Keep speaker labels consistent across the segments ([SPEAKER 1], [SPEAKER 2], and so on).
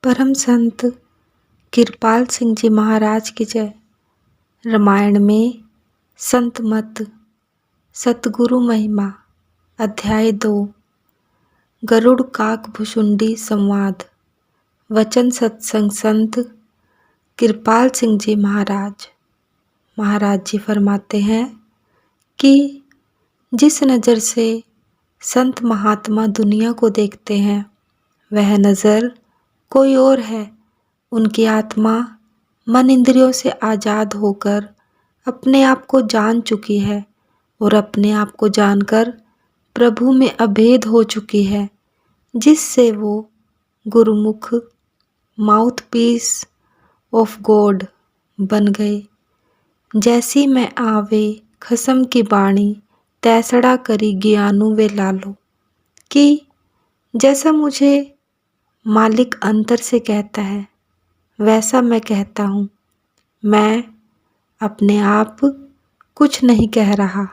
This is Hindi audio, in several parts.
[SPEAKER 1] परम संत कृपाल सिंह जी महाराज की जय। रामायण में संत मत सतगुरु महिमा अध्याय 2 गरुड़ काक भुषुंडी संवाद। वचन सत्संग संत कृपाल सिंह जी महाराज जी फरमाते हैं कि जिस नज़र से संत महात्मा दुनिया को देखते हैं वह नज़र कोई और है। उनकी आत्मा मन इंद्रियों से आज़ाद होकर अपने आप को जान चुकी है और अपने आप को जानकर प्रभु में अभेद हो चुकी है, जिससे वो गुरुमुख माउथ पीस ऑफ गॉड बन गए। जैसी मैं आवे खसम की बाणी तैसड़ा करी ज्ञानु वे लालो, कि जैसा मुझे मालिक अंतर से कहता है वैसा मैं कहता हूँ। मैं अपने आप कुछ नहीं कह रहा।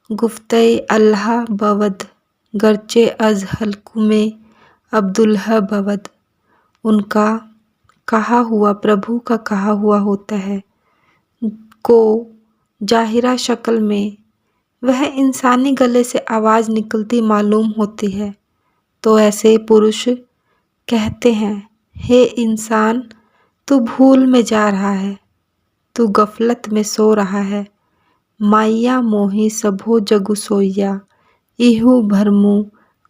[SPEAKER 1] गुफ्ते अल्लाह बवद गर्चे अज हल्कुमे अब्दुल्हा बवद। उनका कहा हुआ प्रभु का कहा हुआ होता है को जाहिरा शक्ल में वह इंसानी गले से आवाज़ निकलती मालूम होती है, तो ऐसे पुरुष कहते हैं, हे इंसान, तू भूल में जा रहा है, तू गफलत में सो रहा है। माइया मोही सबो जगु सोइया, इहू भरमू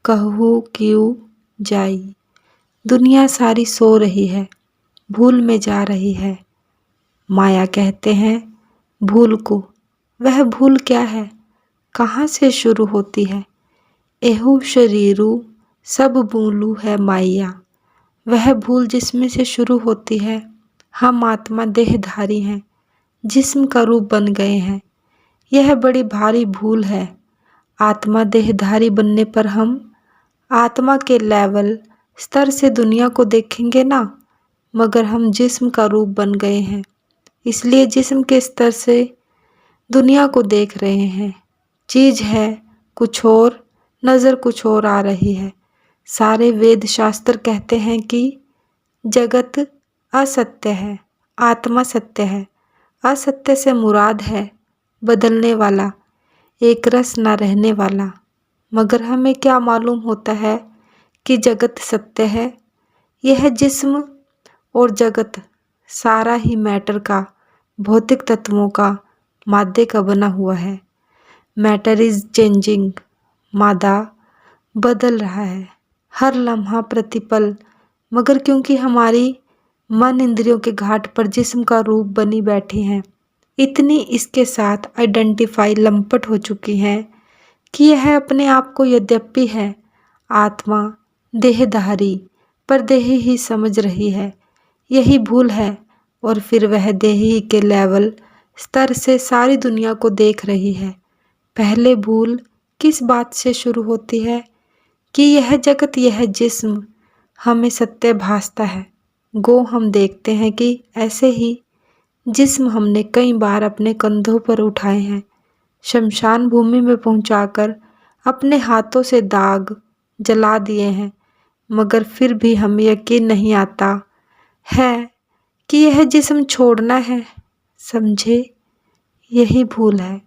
[SPEAKER 1] कहू क्यों जाई। दुनिया सारी सो रही है, भूल में जा रही है। माया कहते हैं भूल को। वह भूल क्या है, कहाँ से शुरू होती है। एहू शरीरू सब भूलू है माया। वह भूल जिसमें से शुरू होती है। हम आत्मा देहधारी हैं, जिस्म का रूप बन गए हैं। यह बड़ी भारी भूल है। आत्मा देहधारी बनने पर हम आत्मा के लेवल स्तर से दुनिया को देखेंगे ना, मगर हम जिस्म का रूप बन गए हैं, इसलिए जिस्म के स्तर से दुनिया को देख रहे हैं। चीज़ है कुछ और, नज़र कुछ और आ रही है। सारे वेद शास्त्र कहते हैं कि जगत असत्य है, आत्मा सत्य है। असत्य से मुराद है बदलने वाला, एक रस न रहने वाला। मगर हमें क्या मालूम होता है कि जगत सत्य है। यह जिस्म और जगत सारा ही मैटर का, भौतिक तत्वों का, मादे का बना हुआ है। मैटर इज चेंजिंग, मादा बदल रहा है हर लम्हा प्रतिपल। मगर क्योंकि हमारी मन इंद्रियों के घाट पर जिस्म का रूप बनी बैठी हैं, इतनी इसके साथ आइडेंटिफाई लंपट हो चुकी हैं कि यह अपने आप को यद्यपि है आत्मा देहधारी, पर देही ही समझ रही है। यही भूल है। और फिर वह देही के लेवल स्तर से सारी दुनिया को देख रही है। पहले भूल किस बात से शुरू होती है कि यह जगत, यह जिस्म हमें सत्य भासता है। हम देखते हैं कि ऐसे ही जिस्म हमने कई बार अपने कंधों पर उठाए हैं, शमशान भूमि में पहुंचाकर अपने हाथों से दाग जला दिए हैं, मगर फिर भी हमें यकीन नहीं आता है कि यह जिस्म छोड़ना है। समझे, यही भूल है।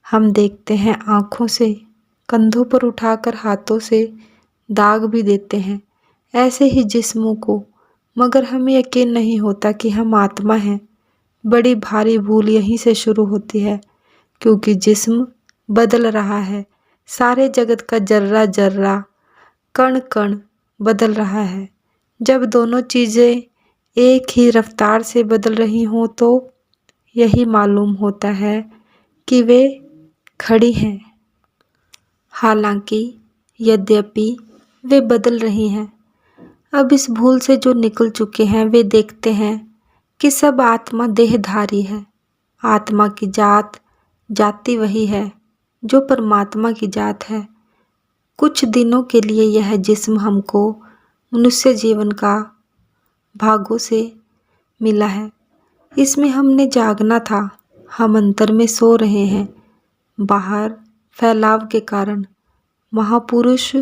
[SPEAKER 1] हम देखते हैं आँखों से, कंधों पर उठाकर हाथों से दाग भी देते हैं ऐसे ही जिस्मों को, मगर हमें यकीन नहीं होता कि हम आत्मा हैं। बड़ी भारी भूल यहीं से शुरू होती है, क्योंकि जिस्म बदल रहा है। सारे जगत का जर्रा जर्रा, कण कण बदल रहा है। जब दोनों चीज़ें एक ही रफ्तार से बदल रही हों तो यही मालूम होता है कि वे खड़ी हैं। हालांकि यद्यपि वे बदल रही हैं, अब इस भूल से जो निकल चुके हैं वे देखते हैं कि सब आत्मा देहधारी है। आत्मा की जाति वही है जो परमात्मा की जात है। कुछ दिनों के लिए यह जिस्म हमको मनुष्य जीवन का भागों से मिला है। इसमें हमने जागना था। हम अंतर में सो रहे हैं। बाहर फैलाव के कारण महापुरुष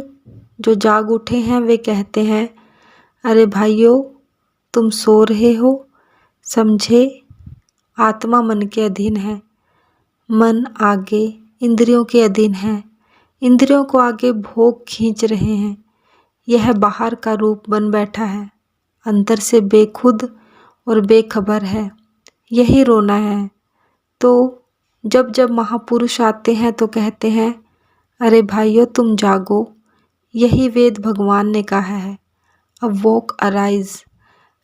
[SPEAKER 1] जो जाग उठे हैं वे कहते हैं, अरे भाइयों, तुम सो रहे हो। समझे, आत्मा मन के अधीन है, मन आगे इंद्रियों के अधीन है, इंद्रियों को आगे भोग खींच रहे हैं। यह बाहर का रूप बन बैठा है, अंदर से बेखुद और बेखबर है। यही रोना है। तो जब जब महापुरुष आते हैं तो कहते हैं, अरे भाइयों, तुम जागो। यही वेद भगवान ने कहा है, अब walk arise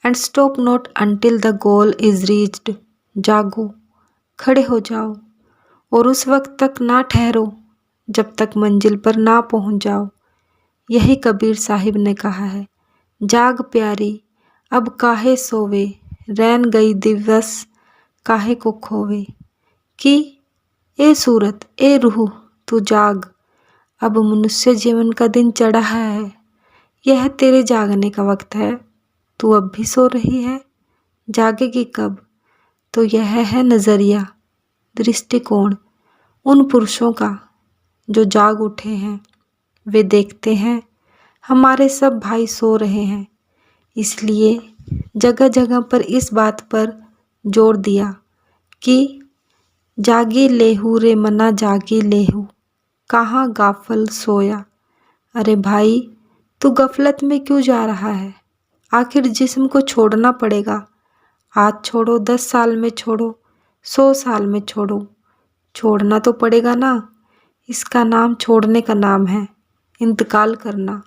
[SPEAKER 1] and stop not until the goal is reached. जागो, खड़े हो जाओ और उस वक्त तक ना ठहरो जब तक मंजिल पर ना पहुंच जाओ। यही कबीर साहिब ने कहा है, जाग प्यारी अब काहे सोवे, रैन गई दिवस काहे को खोवे। कि ए सूरत, ए रूह, तू जाग, अब मनुष्य जीवन का दिन चढ़ा है। यह तेरे जागने का वक्त है। तू अब भी सो रही है, जागेगी कब? तो यह है नज़रिया, दृष्टिकोण उन पुरुषों का जो जाग उठे हैं। वे देखते हैं हमारे सब भाई सो रहे हैं, इसलिए जगह जगह पर इस बात पर जोर दिया कि जागी लेहू रे मना, जागी लेहू, कहाँ गाफल सोया। अरे भाई, तू गफलत में क्यों जा रहा है? आखिर जिस्म को छोड़ना पड़ेगा। आज छोड़ो, 10 साल में छोड़ो, 100 साल में छोड़ो, छोड़ना तो पड़ेगा ना। इसका नाम छोड़ने का नाम है इंतकाल करना,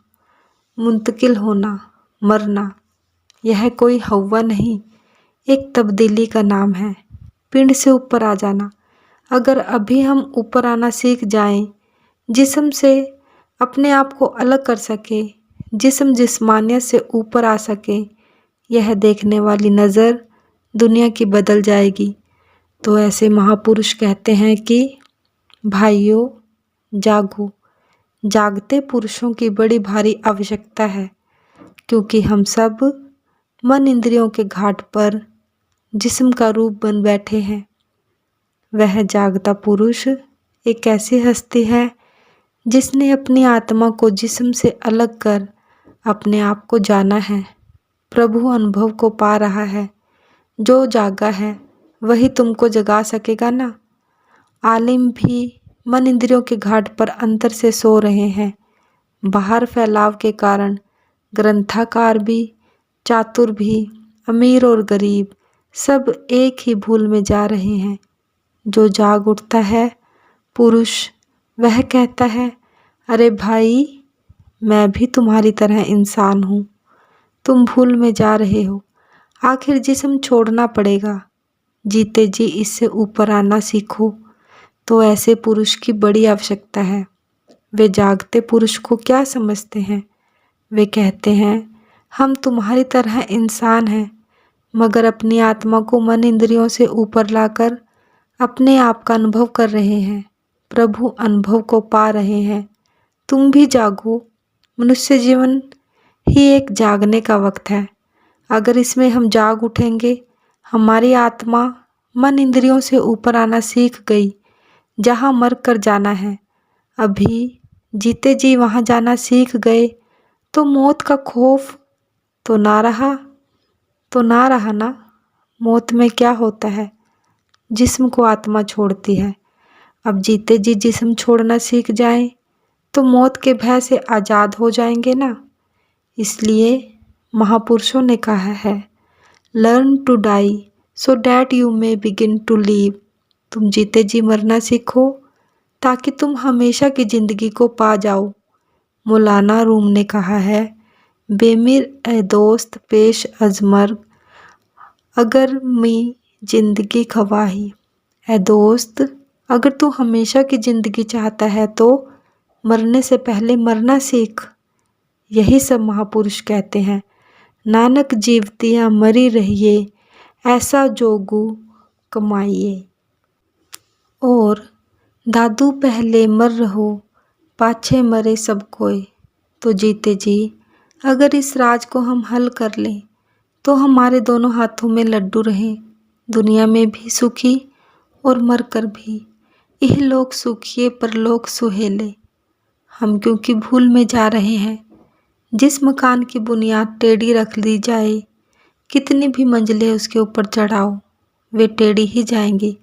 [SPEAKER 1] मुंतकिल होना, मरना। यह कोई हवा नहीं, एक तब्दीली का नाम है, पिंड से ऊपर आ जाना। अगर अभी हम ऊपर आना सीख जाएं, जिस्म से अपने आप को अलग कर सके, जिस्म जिस्मानियत से ऊपर आ सके, यह देखने वाली नज़र दुनिया की बदल जाएगी। तो ऐसे महापुरुष कहते हैं कि भाइयों, जागो। जागते पुरुषों की बड़ी भारी आवश्यकता है, क्योंकि हम सब मन इंद्रियों के घाट पर जिस्म का रूप बन बैठे हैं। वह जागता पुरुष एक ऐसी हस्ती है जिसने अपनी आत्मा को जिस्म से अलग कर अपने आप को जाना है, प्रभु अनुभव को पा रहा है। जो जागा है वही तुमको जगा सकेगा ना। आलिम भी मन इंद्रियों के घाट पर अंतर से सो रहे हैं। बाहर फैलाव के कारण ग्रंथकार भी, चातुर भी, अमीर और गरीब सब एक ही भूल में जा रहे हैं। जो जाग उठता है पुरुष, वह कहता है, अरे भाई, मैं भी तुम्हारी तरह इंसान हूँ। तुम भूल में जा रहे हो। आखिर जिस्म छोड़ना पड़ेगा, जीते जी इससे ऊपर आना सीखो। तो ऐसे पुरुष की बड़ी आवश्यकता है। वे जागते पुरुष को क्या समझते हैं? वे कहते हैं, हम तुम्हारी तरह इंसान हैं, मगर अपनी आत्मा को मन इंद्रियों से ऊपर लाकर अपने आप का अनुभव कर रहे हैं, प्रभु अनुभव को पा रहे हैं। तुम भी जागो। मनुष्य जीवन ही एक जागने का वक्त है। अगर इसमें हम जाग उठेंगे, हमारी आत्मा मन इंद्रियों से ऊपर आना सीख गई। जहाँ मर कर जाना है, अभी जीते जी वहाँ जाना सीख गए, तो मौत का खौफ तो ना रहा ना। मौत में क्या होता है? जिस्म को आत्मा छोड़ती है। अब जीते जी जिस्म छोड़ना सीख जाएं, तो मौत के भय से आज़ाद हो जाएंगे ना। इसलिए महापुरुषों ने कहा है, learn to die so that you may begin to live. तुम जीते जी मरना सीखो ताकि तुम हमेशा की ज़िंदगी को पा जाओ। मौलाना रूम ने कहा है, बेमिर ए दोस्त पेश अजमर, अगर मी जिंदगी खवाही। ए दोस्त, अगर तू हमेशा की ज़िंदगी चाहता है तो मरने से पहले मरना सीख। यही सब महापुरुष कहते हैं, नानक जीवतियाँ मरी रहिए, ऐसा जोगू कमाइए। और दादू पहले मर रहो, पाछे मरे सब कोई। तो जीते जी अगर इस राज को हम हल कर लें, तो हमारे दोनों हाथों में लड्डू रहें, दुनिया में भी सुखी और मर कर भी। यह लोग सुखिए परलोक सुहेले। हम क्योंकि भूल में जा रहे हैं। जिस मकान की बुनियाद टेढ़ी रख ली जाए, कितनी भी मंजिलें उसके ऊपर चढ़ाओ, वे टेढ़ी ही जाएंगी।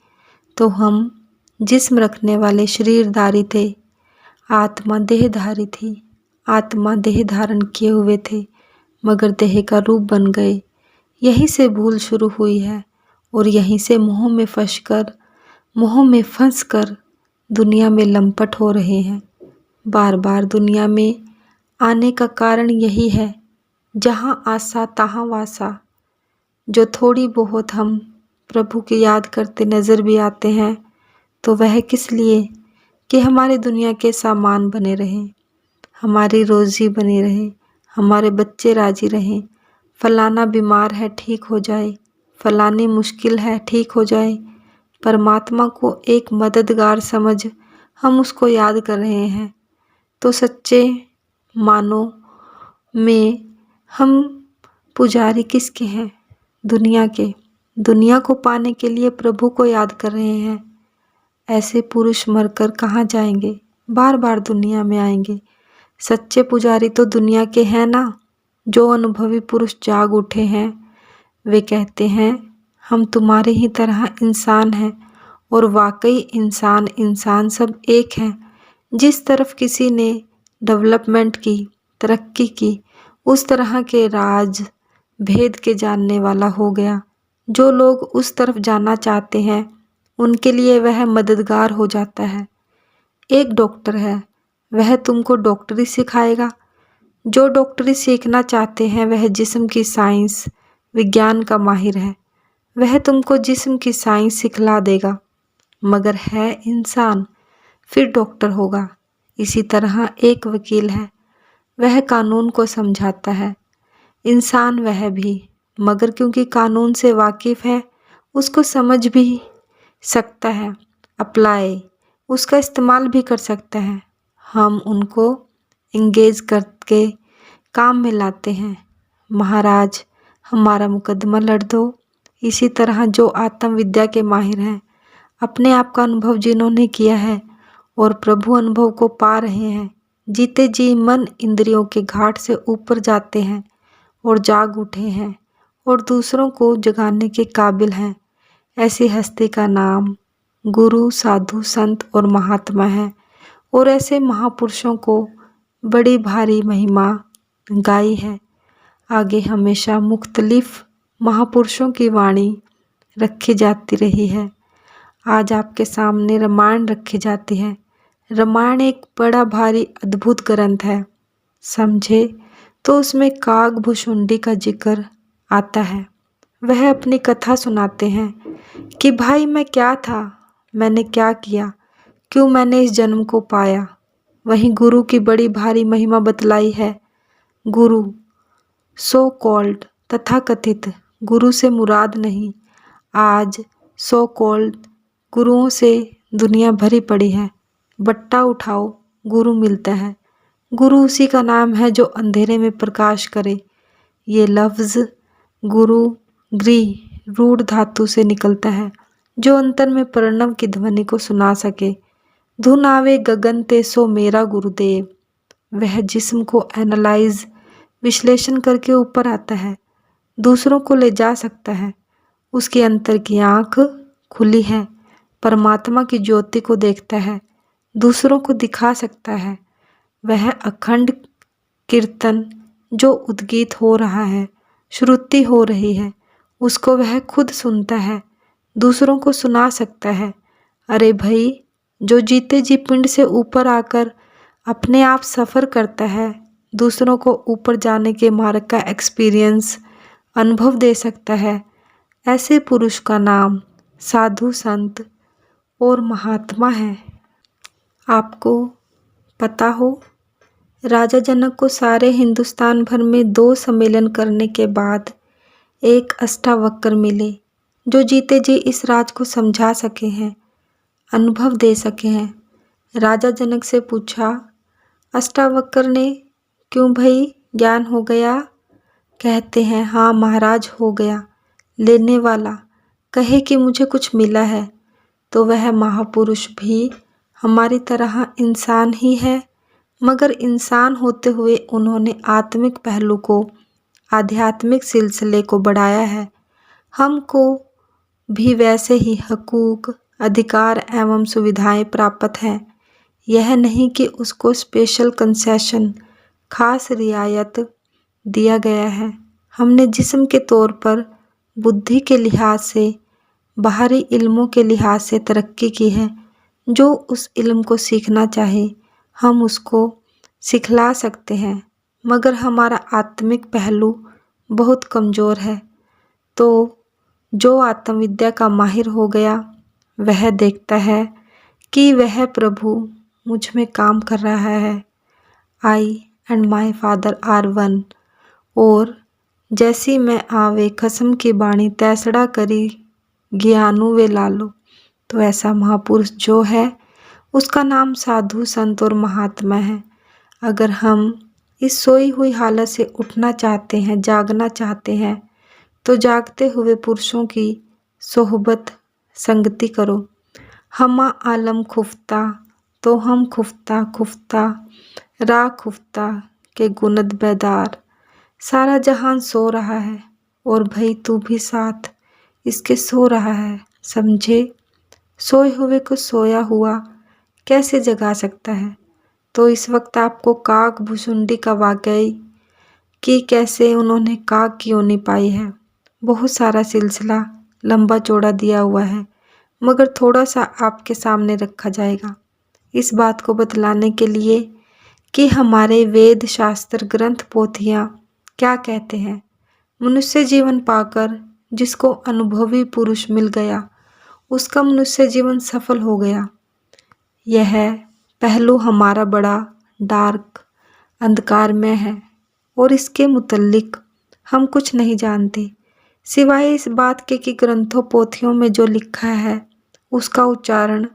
[SPEAKER 1] तो हम जिस्म रखने वाले शरीरधारी थे, आत्मा देहधारी थी। आत्मा देह धारण किए हुए थे, मगर देह का रूप बन गए। यहीं से भूल शुरू हुई है और यहीं से मोह में फंसकर दुनिया में लंपट हो रहे हैं। बार बार दुनिया में आने का कारण यही है, जहाँ आशा तहाँ वासा। जो थोड़ी बहुत हम प्रभु की याद करते नज़र भी आते हैं, तो वह किस लिए कि हमारे दुनिया के सामान बने रहें, हमारी रोज़ी बनी रहे, हमारे बच्चे राजी रहें। फलाना बीमार है, ठीक हो जाए, फलानी मुश्किल है, ठीक हो जाए। परमात्मा को एक मददगार समझ हम उसको याद कर रहे हैं। तो सच्चे मानो में हम पुजारी किसके हैं? दुनिया के। दुनिया को पाने के लिए प्रभु को याद कर रहे हैं। ऐसे पुरुष मरकर कहाँ जाएंगे? बार बार दुनिया में आएंगे। सच्चे पुजारी तो दुनिया के हैं ना। जो अनुभवी पुरुष जाग उठे हैं, वे कहते हैं हम तुम्हारे ही तरह इंसान हैं। और वाकई इंसान सब एक हैं। जिस तरफ किसी ने डेवलपमेंट की, तरक्की की, उस तरह के राज भेद के जानने वाला हो गया। जो लोग उस तरफ जाना चाहते हैं, उनके लिए वह मददगार हो जाता है। एक डॉक्टर है, वह तुमको डॉक्टरी सिखाएगा। जो डॉक्टरी सीखना चाहते हैं, वह जिस्म की साइंस विज्ञान का माहिर है, वह तुमको जिस्म की साइंस सिखला देगा। मगर है इंसान, फिर डॉक्टर होगा। इसी तरह एक वकील है, वह कानून को समझाता है। इंसान वह भी, मगर क्योंकि कानून से वाकिफ़ है, उसको समझ भी सकता है, अप्लाई उसका इस्तेमाल भी कर सकता है। हम उनको इंगेज करके काम में लाते हैं। महाराज, हमारा मुकदमा लड़ दो। इसी तरह जो आत्म विद्या के माहिर हैं, अपने आप का अनुभव जिन्होंने किया है और प्रभु अनुभव को पा रहे हैं, जीते जी मन इंद्रियों के घाट से ऊपर जाते हैं और जाग उठे हैं और दूसरों को जगाने के काबिल हैं। ऐसी हस्ती का नाम गुरु, साधु, संत और महात्मा है। और ऐसे महापुरुषों को बड़ी भारी महिमा गाई है। आगे हमेशा मुख्तलिफ महापुरुषों की वाणी रखी जाती रही है। आज आपके सामने रामायण रखी जाती है। रामायण एक बड़ा भारी अद्भुत ग्रंथ है। समझे तो उसमें कागभूषुंडी का जिक्र आता है। वह अपनी कथा सुनाते हैं कि भाई मैं क्या था, मैंने क्या किया, क्यों मैंने इस जन्म को पाया। वहीं गुरु की बड़ी भारी महिमा बतलाई है। गुरु सो कॉल्ड, तथाकथित गुरु से मुराद नहीं। आज सो कॉल्ड गुरुओं से दुनिया भरी पड़ी है। बट्टा उठाओ, गुरु मिलता है। गुरु उसी का नाम है जो अंधेरे में प्रकाश करे। ये लफ्ज़ गुरु गृह रूढ़ धातु से निकलता है, जो अंतर में प्रणव की ध्वनि को सुना सके। धुन आवे गगन ते सो मेरा गुरुदेव। वह जिस्म को एनालाइज विश्लेषण करके ऊपर आता है, दूसरों को ले जा सकता है। उसके अंतर की आँख खुली है, परमात्मा की ज्योति को देखता है, दूसरों को दिखा सकता है। वह अखंड कीर्तन जो उद्गीत हो रहा है, श्रुति हो रही है, उसको वह खुद सुनता है, दूसरों को सुना सकता है। अरे भाई, जो जीते जी पिंड से ऊपर आकर अपने आप सफ़र करता है, दूसरों को ऊपर जाने के मार्ग का एक्सपीरियंस अनुभव दे सकता है, ऐसे पुरुष का नाम साधु, संत और महात्मा है। आपको पता हो, राजा जनक को सारे हिंदुस्तान भर में 2 सम्मेलन करने के बाद एक अष्टावक्र मिले, जो जीते जी इस राज को समझा सके हैं, अनुभव दे सके हैं। राजा जनक से पूछा, अष्टावक्र ने, क्यों भाई, ज्ञान हो गया? कहते हैं, हाँ महाराज, हो गया। लेने वाला कहे कि मुझे कुछ मिला है, तो वह महापुरुष भी हमारी तरह इंसान ही है, मगर इंसान होते हुए उन्होंने आत्मिक पहलू को, आध्यात्मिक सिलसिले को बढ़ाया है। हमको भी वैसे ही हकूक, अधिकार एवं सुविधाएं प्राप्त हैं। यह नहीं कि उसको स्पेशल कंसेशन, खास रियायत दिया गया है। हमने जिस्म के तौर पर, बुद्धि के लिहाज से, बाहरी इल्मों के लिहाज से तरक्की की है। जो उस इल्म को सीखना चाहे हम उसको सिखला सकते हैं, मगर हमारा आत्मिक पहलू बहुत कमज़ोर है। तो जो आत्मविद्या का माहिर हो गया वह देखता है कि वह प्रभु मुझ में काम कर रहा है। I and my father are one. और जैसी मैं आवे कसम की बाणी तैसड़ा करी ज्ञानु वे लालो। तो ऐसा महापुरुष जो है उसका नाम साधु संत और महात्मा है। अगर हम इस सोई हुई हालत से उठना चाहते हैं, जागना चाहते हैं, तो जागते हुए पुरुषों की सोहबत संगति करो। हमा आलम खुफ्ता तो हम खुफ्ता खुफ्ता रा खुफ्ता के गुनद बेदार। सारा जहान सो रहा है और भाई तू भी साथ इसके सो रहा है, समझे। सोए हुए को सोया हुआ कैसे जगा सकता है। तो इस वक्त आपको काग भुसुंडी का वाकई कि कैसे उन्होंने काग की होनी पाई है, बहुत सारा सिलसिला लंबा चौड़ा दिया हुआ है, मगर थोड़ा सा आपके सामने रखा जाएगा इस बात को बतलाने के लिए कि हमारे वेद शास्त्र ग्रंथ पोथियाँ क्या कहते हैं। मनुष्य जीवन पाकर जिसको अनुभवी पुरुष मिल गया उसका मनुष्य जीवन सफल हो गया। यह पहलू हमारा बड़ा डार्क, अंधकार में है और इसके मुतल्लिक हम कुछ नहीं जानते सिवाय इस बात के कि ग्रंथों पोथियों में जो लिखा है उसका उच्चारण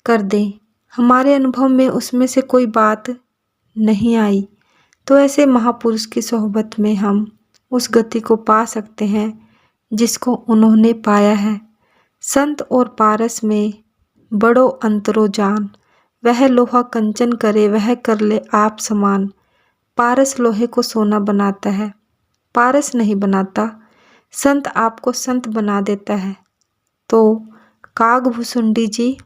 [SPEAKER 1] कर दें। हमारे अनुभव में उसमें से कोई बात नहीं आई तो ऐसे महापुरुष की सोहबत में हम उस गति को पा सकते हैं जिसको उन्होंने पाया है। संत और पारस में बड़ो अंतरो जान, वह लोहा कंचन करे वह कर ले आप समान। पारस लोहे को सोना बनाता है, पारस नहीं बनाता। संत आपको संत बना देता है। तो काग भुसुंडी जी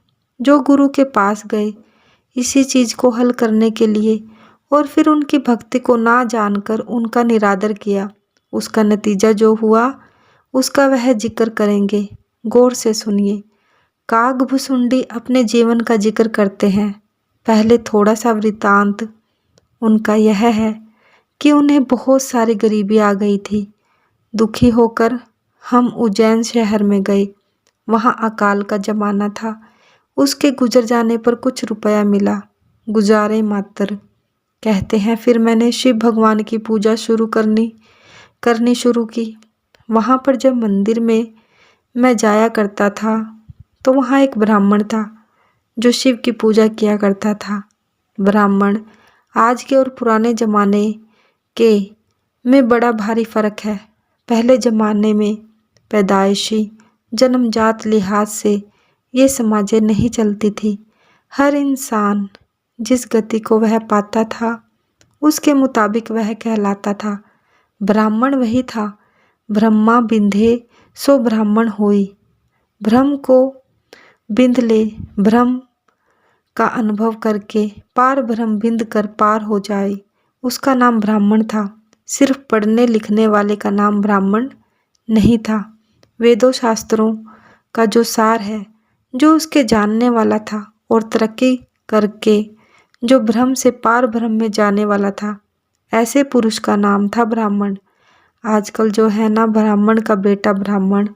[SPEAKER 1] जो गुरु के पास गए इसी चीज़ को हल करने के लिए और फिर उनकी भक्ति को ना जानकर उनका निरादर किया, उसका नतीजा जो हुआ उसका वह जिक्र करेंगे। गौर से सुनिए। काग भुसुंडी अपने जीवन का जिक्र करते हैं। पहले थोड़ा सा वृतांत उनका यह है कि उन्हें बहुत सारी गरीबी आ गई थी। दुखी होकर हम उज्जैन शहर में गए। वहाँ अकाल का जमाना था। उसके गुजर जाने पर कुछ रुपया मिला, गुजारे मात्र। कहते हैं फिर मैंने शिव भगवान की पूजा करनी शुरू की। वहाँ पर जब मंदिर में मैं जाया करता था तो वहाँ एक ब्राह्मण था जो शिव की पूजा किया करता था। ब्राह्मण आज के और पुराने ज़माने के में बड़ा भारी फ़र्क है। पहले ज़माने में पैदाइशी जन्मजात लिहाज से ये समाजें नहीं चलती थी। हर इंसान जिस गति को वह पाता था उसके मुताबिक वह कहलाता था। ब्राह्मण वही था। ब्रह्मा बिंधे सो ब्राह्मण होई। ब्रह्म को बिंध ले, ब्रह्म का अनुभव करके पार ब्रह्म बिंद कर पार हो जाए, उसका नाम ब्राह्मण था। सिर्फ पढ़ने लिखने वाले का नाम ब्राह्मण नहीं था। वेदों शास्त्रों का जो सार है, जो उसके जानने वाला था और तरक्की करके जो ब्रह्म से पार ब्रह्म में जाने वाला था, ऐसे पुरुष का नाम था ब्राह्मण। आजकल जो है ना ब्राह्मण का बेटा ब्राह्मण,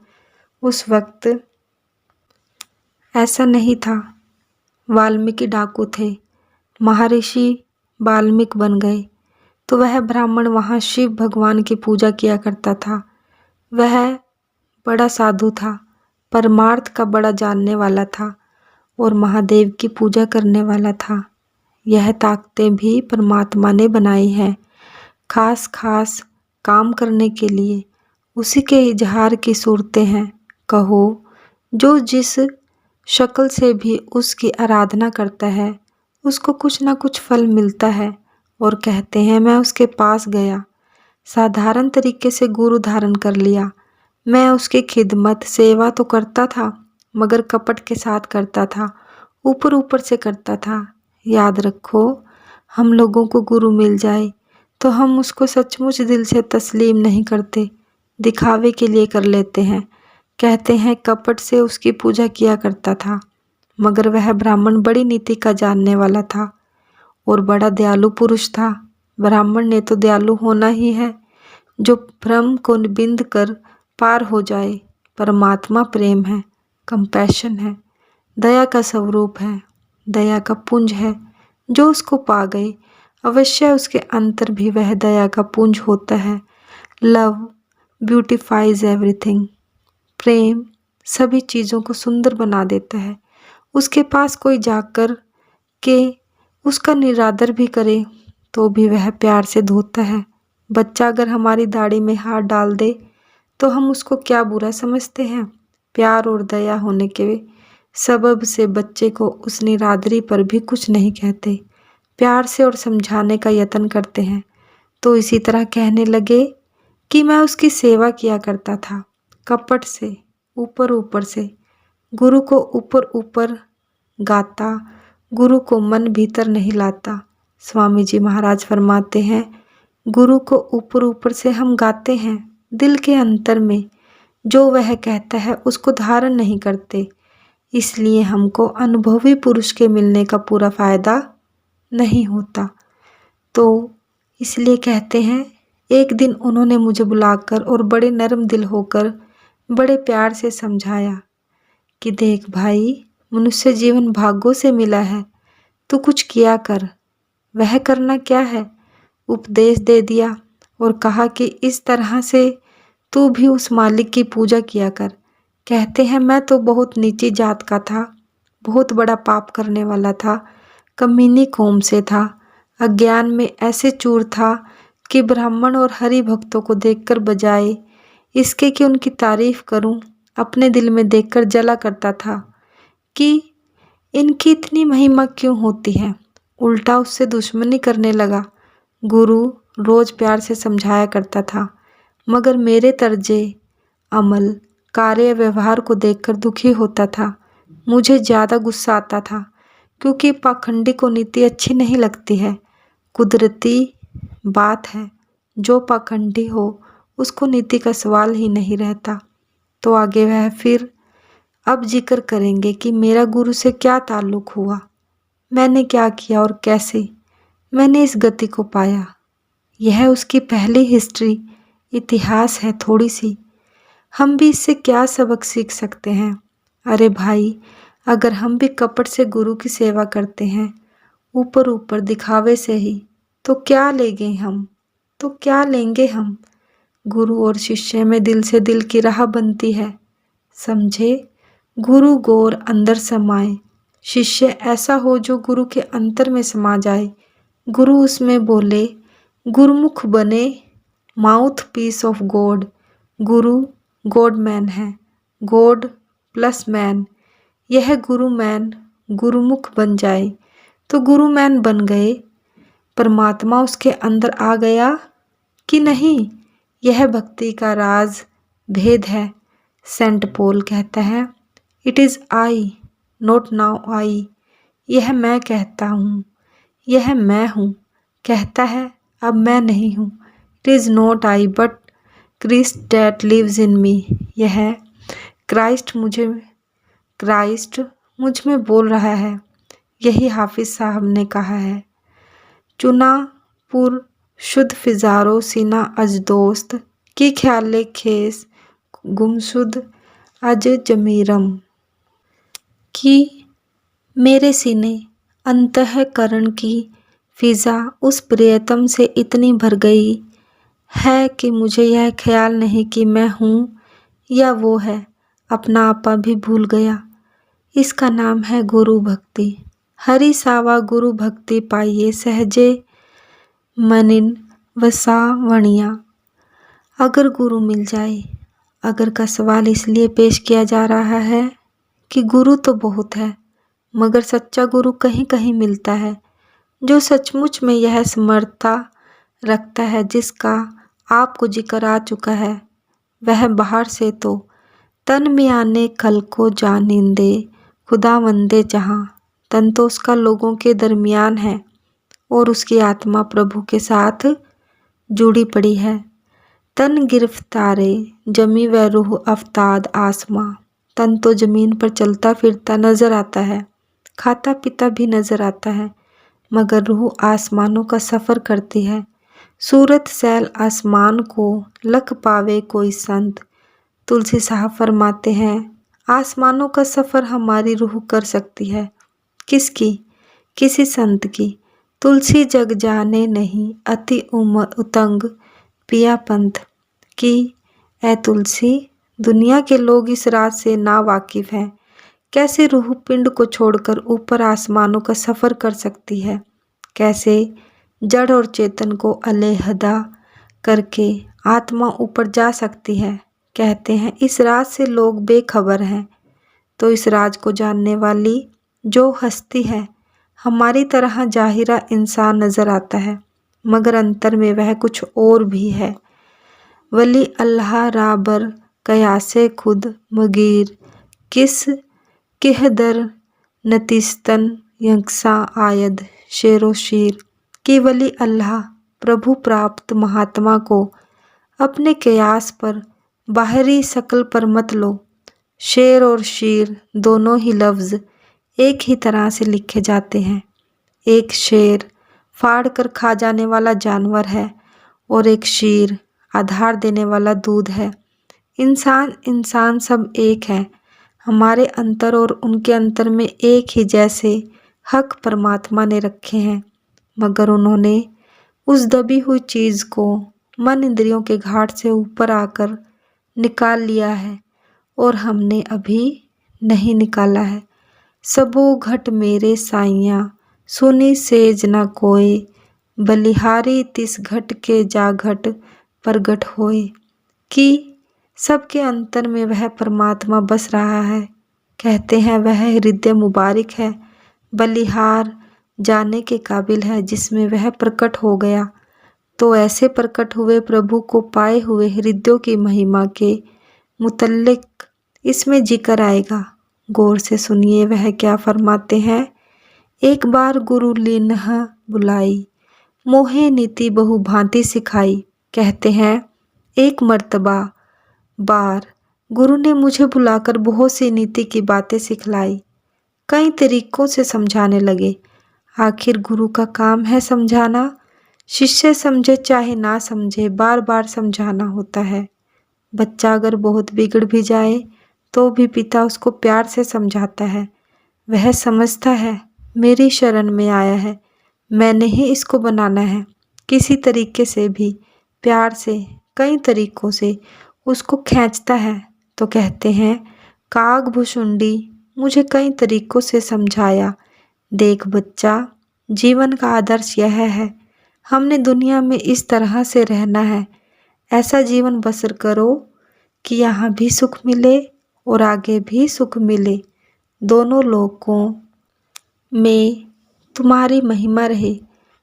[SPEAKER 1] उस वक्त ऐसा नहीं था। वाल्मीकि डाकू थे, महर्षि वाल्मीकि बन गए। तो वह ब्राह्मण वहाँ शिव भगवान की पूजा किया करता था। वह बड़ा साधु था, परमार्थ का बड़ा जानने वाला था और महादेव की पूजा करने वाला था। यह ताकतें भी परमात्मा ने बनाई हैं खास खास काम करने के लिए। उसी के इजहार की सूरतें हैं। कहो जो जिस शक्ल से भी उसकी आराधना करता है उसको कुछ ना कुछ फल मिलता है और कहते हैं मैं उसके पास गया, साधारण तरीके से गुरु धारण कर लिया। मैं उसकी खिदमत सेवा तो करता था, मगर कपट के साथ करता था, ऊपर ऊपर से करता था। याद रखो, हम लोगों को गुरु मिल जाए तो हम उसको सचमुच दिल से तस्लीम नहीं करते, दिखावे के लिए कर लेते हैं। कहते हैं कपट से उसकी पूजा किया करता था, मगर वह ब्राह्मण बड़ी नीति का जानने वाला था और बड़ा दयालु पुरुष था। ब्राह्मण ने तो दयालु होना ही है, जो भ्रम को बिंद कर पार हो जाए। परमात्मा प्रेम है, कंपैशन है, दया का स्वरूप है, दया का पुंज है। जो उसको पा गए, अवश्य उसके अंतर भी वह दया का पुंज होता है। Love beautifies everything. प्रेम सभी चीज़ों को सुंदर बना देता है। उसके पास कोई जाकर के उसका निरादर भी करे तो भी वह प्यार से धोता है। बच्चा अगर हमारी दाढ़ी में हाथ डाल दे तो हम उसको क्या बुरा समझते हैं? प्यार और दया होने के सबब से बच्चे को उस निरादरी पर भी कुछ नहीं कहते, प्यार से और समझाने का यत्न करते हैं। तो इसी तरह कहने लगे कि मैं उसकी सेवा किया करता था, कपट से, ऊपर ऊपर से। गुरु को ऊपर ऊपर गाता, गुरु को मन भीतर नहीं लाता। स्वामी जी महाराज फरमाते हैं, गुरु को ऊपर ऊपर से हम गाते हैं, दिल के अंतर में जो वह कहता है उसको धारण नहीं करते। इसलिए हमको अनुभवी पुरुष के मिलने का पूरा फायदा नहीं होता। तो इसलिए कहते हैं, एक दिन उन्होंने मुझे बुलाकर और बड़े नरम दिल होकर बड़े प्यार से समझाया कि देख भाई, मनुष्य जीवन भाग्यों से मिला है, तू कुछ किया कर। वह करना क्या है? उपदेश दे दिया और कहा कि इस तरह से तू भी उस मालिक की पूजा किया कर। कहते हैं मैं तो बहुत नीची जात का था, बहुत बड़ा पाप करने वाला था, कमीनी कौम से था, अज्ञान में ऐसे चूर था कि ब्राह्मण और हरि भक्तों को देखकर बजाय इसके कि उनकी तारीफ करूं, अपने दिल में देखकर जला करता था कि इनकी इतनी महिमा क्यों होती है। उल्टा उससे दुश्मनी करने लगा। गुरु रोज प्यार से समझाया करता था, मगर मेरे तर्जे अमल कार्य व्यवहार को देखकर दुखी होता था। मुझे ज़्यादा गुस्सा आता था, क्योंकि पाखंडी को नीति अच्छी नहीं लगती है। कुदरती बात है, जो पाखंडी हो उसको नीति का सवाल ही नहीं रहता। तो आगे वह फिर अब जिक्र करेंगे कि मेरा गुरु से क्या ताल्लुक हुआ, मैंने क्या किया और कैसे मैंने इस गति को पाया। यह उसकी पहली हिस्ट्री, इतिहास है थोड़ी सी। हम भी इससे क्या सबक सीख सकते हैं? अरे भाई, अगर हम भी कपट से गुरु की सेवा करते हैं, ऊपर ऊपर दिखावे से ही, तो क्या लेंगे हम? तो क्या लेंगे हम? गुरु और शिष्य में दिल से दिल की राह बनती है, समझे? गुरु गौर अंदर समाए, शिष्य ऐसा हो जो गुरु के अंतर में समा जाए। गुरु उसमें बोले, गुरुमुख बने, mouth piece of God. Guru God man है, गॉड प्लस मैन। यह गुरु मैन गुरुमुख बन जाए तो गुरु मैन बन गए। परमात्मा उसके अंदर आ गया कि नहीं, यह भक्ति का राज भेद है। सेंट पॉल कहता है, it is I not now I. यह मैं कहता हूँ, यह मैं हूँ। कहता है अब मैं नहीं हूँ। It is not I but Christ that lives in me. यह क्राइस्ट मुझ में बोल रहा है। यही हाफिज साहब ने कहा है, चुना पुर शुद्ध फिजारो सीना अज दोस्त की ख्याले खेस गुमशुद अज जमीरम। कि मेरे सीने अंतःकरण की फिजा उस प्रियतम से इतनी भर गई है कि मुझे यह ख्याल नहीं कि मैं हूँ या वो है। अपना आपा भी भूल गया। इसका नाम है गुरु भक्ति। हरि सावा गुरु भक्ति पाइए सहजे मनिन वसावणिया। अगर गुरु मिल जाए, अगर का सवाल इसलिए पेश किया जा रहा है कि गुरु तो बहुत है, मगर सच्चा गुरु कहीं कहीं मिलता है, जो सचमुच में यह समर्थता रखता है जिसका आपको जिक्र आ चुका है। वह बाहर से तो तन में आने कल को जानिंदे खुदा वंदे जहाँ, तन तो उसका लोगों के दरमियान है और उसकी आत्मा प्रभु के साथ जुड़ी पड़ी है। तन गिरफ्तारे जमी व रूह अफ्ताद आसमां, तन तो जमीन पर चलता फिरता नजर आता है, खाता पीता भी नजर आता है, मगर रूह आसमानों का सफ़र करती है। सूरत सैल आसमान को लख पावे कोई संत, तुलसी साहब फरमाते हैं आसमानों का सफ़र हमारी रूह कर सकती है। किसकी? किसी संत की। तुलसी जग जाने नहीं अति उतंग पिया पंथ की। ए तुलसी, दुनिया के लोग इस राज से ना वाकिफ हैं। कैसे रूह पिंड को छोड़कर ऊपर आसमानों का सफ़र कर सकती है? कैसे जड़ और चेतन को अलहदा करके आत्मा ऊपर जा सकती है? कहते हैं इस राज से लोग बेखबर हैं। तो इस राज को जानने वाली जो हस्ती है हमारी तरह जाहिरा इंसान नज़र आता है, मगर अंतर में वह कुछ और भी है। वली अल्लाह राबर कयासे खुद मगीर किस किहदर नतिस्तन यंगसा आयद शेरो शीर कि वली अल्लाह प्रभु प्राप्त महात्मा को अपने कयास पर बाहरी शक्ल पर मत लो। शेर और शीर दोनों ही लफ्ज़ एक ही तरह से लिखे जाते हैं। एक शेर फाड़ कर खा जाने वाला जानवर है और एक शीर आधार देने वाला दूध है। इंसान सब एक है। हमारे अंतर और उनके अंतर में एक ही जैसे हक परमात्मा ने रखे हैं, मगर उन्होंने उस दबी हुई चीज़ को मन इंद्रियों के घाट से ऊपर आकर निकाल लिया है और हमने अभी नहीं निकाला है। सबो घट मेरे साइयाँ सुनी सेज न कोय, बलिहारी तिस घट के जा घट प्रगट होए कि सबके अंतर में वह परमात्मा बस रहा है। कहते हैं वह हृदय मुबारक है, बलिहार जाने के काबिल है जिसमें वह प्रकट हो गया। तो ऐसे प्रकट हुए प्रभु को पाए हुए हृदयों की महिमा के मुतल्लिक इसमें जिक्र आएगा। गौर से सुनिए वह क्या फरमाते हैं। एक बार गुरु लीन्ह बुलाई, मोहे नीति बहु भांति सिखाई। कहते हैं एक मर्तबा बार गुरु ने मुझे बुलाकर बहुत सी नीति की बातें सिखलाई। कई तरीकों से समझाने लगे। आखिर गुरु का काम है समझाना। शिष्य समझे चाहे ना समझे, बार बार समझाना होता है। बच्चा अगर बहुत बिगड़ भी जाए तो भी पिता उसको प्यार से समझाता है। वह समझता है मेरी शरण में आया है, मैंने ही इसको बनाना है। किसी तरीके से भी प्यार से कई तरीकों से उसको खींचता है। तो कहते हैं काग भुशुंडी मुझे कई तरीकों से समझाया। देख बच्चा, जीवन का आदर्श यह है, हमने दुनिया में इस तरह से रहना है। ऐसा जीवन बसर करो कि यहाँ भी सुख मिले और आगे भी सुख मिले। दोनों लोकों में तुम्हारी महिमा रहे।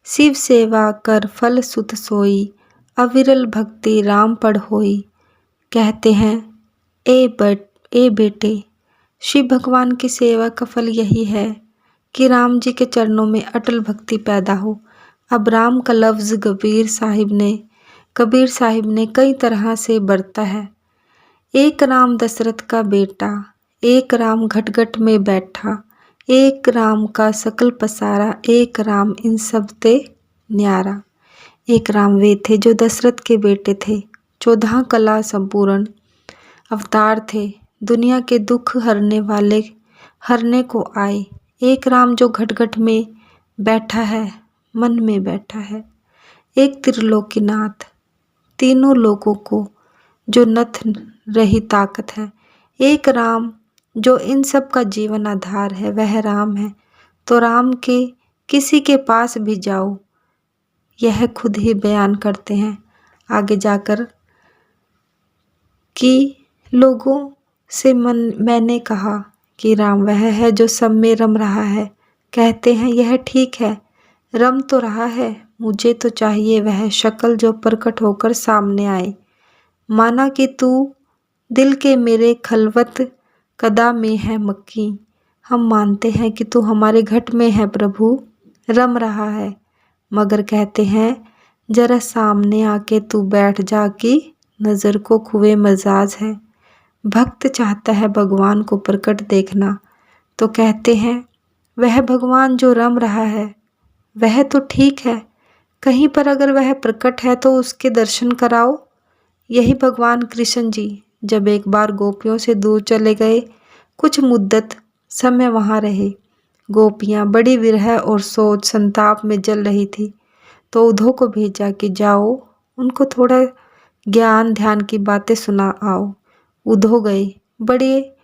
[SPEAKER 1] शिव सेवा कर फल सुत सोई, अविरल भक्ति राम पढ़ होई। कहते हैं ए बेटे, शिव भगवान की सेवा का फल यही है कि राम जी के चरणों में अटल भक्ति पैदा हो। अब राम का लफ्ज़ कबीर साहिब ने कई तरह से बरता है। एक राम दशरथ का बेटा, एक राम घट घट में बैठा, एक राम का सकल पसारा, एक राम इन सब ते न्यारा। एक राम वे थे जो दशरथ के बेटे थे, 14 कला संपूर्ण अवतार थे, दुनिया के दुख हरने को आए। एक राम जो घट घट में बैठा है, मन में बैठा है। एक त्रिलोकीनाथ, तीनों लोगों को जो नथ रही ताकत है। एक राम जो इन सब का जीवन आधार है, वह राम है। तो राम के किसी के पास भी जाओ, यह खुद ही बयान करते हैं आगे जाकर कि लोगों से मैंने कहा कि राम वह है जो सब में रम रहा है। कहते हैं यह ठीक है, रम तो रहा है, मुझे तो चाहिए वह शक्ल जो प्रकट होकर सामने आए। माना कि तू दिल के मेरे खलवत कदा में है मक्खी, हम मानते हैं कि तू हमारे घट में है प्रभु, रम रहा है। मगर कहते हैं जरा सामने आके तू बैठ जा कि नज़र को खुए मजाज है। भक्त चाहता है भगवान को प्रकट देखना, तो कहते हैं वह भगवान जो रम रहा है वह तो ठीक है, कहीं पर अगर वह प्रकट है तो उसके दर्शन कराओ। यही भगवान कृष्ण जी जब एक बार गोपियों से दूर चले गए, कुछ मुद्दत समय वहाँ रहे। गोपियाँ बड़ी विरह और सोच संताप में जल रही थी, तो उद्धव को भेजा कि जाओ उनको थोड़ा ज्ञान ध्यान की बातें सुना आओ। उद्धव गए, बड़े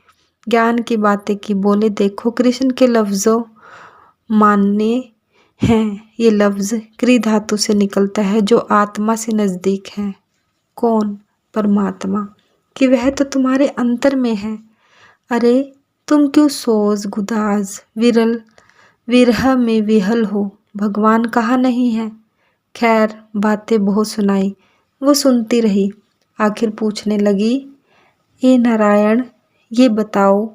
[SPEAKER 1] ज्ञान की बातें की, बोले देखो कृष्ण के लफ्ज़ों मानने हैं, ये लफ्ज़ क्री धातु से निकलता है जो आत्मा से नज़दीक है। कौन? परमात्मा, कि वह तो तुम्हारे अंतर में है। अरे तुम क्यों सोज गुदाज विरल विरह में विहल हो, भगवान कहाँ नहीं है। खैर बातें बहुत सुनाई, वो सुनती रही। आखिर पूछने लगी, हे नारायण, ये बताओ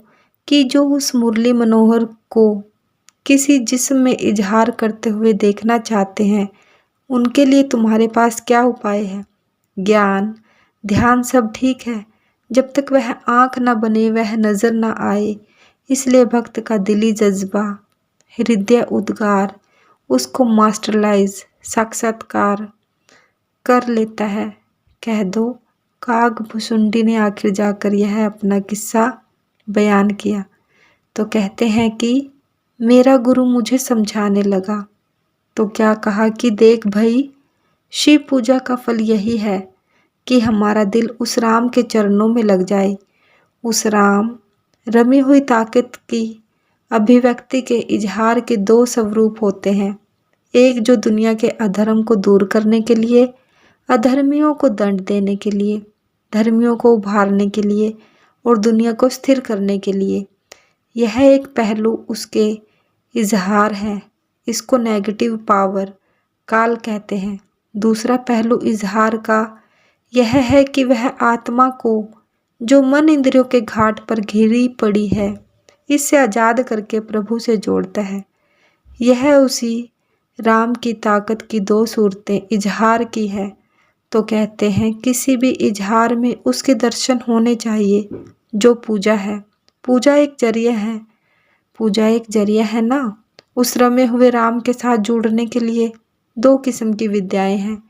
[SPEAKER 1] कि जो उस मुरली मनोहर को किसी जिस्म में इजहार करते हुए देखना चाहते हैं, उनके लिए तुम्हारे पास क्या उपाय है। ज्ञान ध्यान सब ठीक है, जब तक वह आँख न बने वह नज़र न आए। इसलिए भक्त का दिली जज्बा हृदय उद्गार उसको मास्टरलाइज साक्षात्कार कर लेता है। कह दो काग भुसुंडी ने आखिर जाकर यह अपना किस्सा बयान किया, तो कहते हैं कि मेरा गुरु मुझे समझाने लगा तो क्या कहा कि देख भाई, शिव पूजा का फल यही है कि हमारा दिल उस राम के चरणों में लग जाए। उस राम रमी हुई ताकत की अभिव्यक्ति के इजहार के दो स्वरूप होते हैं, एक जो दुनिया के अधर्म को दूर करने के लिए, अधर्मियों को दंड देने के लिए, धर्मियों को उभारने के लिए और दुनिया को स्थिर करने के लिए। यह एक पहलू उसके इजहार है, इसको नेगेटिव पावर काल कहते हैं। दूसरा पहलू इजहार का यह है कि वह आत्मा को जो मन इंद्रियों के घाट पर घिरी पड़ी है, इससे आज़ाद करके प्रभु से जोड़ता है। यह उसी राम की ताकत की दो सूरतें इजहार की है। तो कहते हैं किसी भी इजहार में उसके दर्शन होने चाहिए जो पूजा है। पूजा एक जरिया है, पूजा एक जरिया है ना, उस रमे हुए राम के साथ जुड़ने के लिए। दो किस्म की विद्याएं हैं,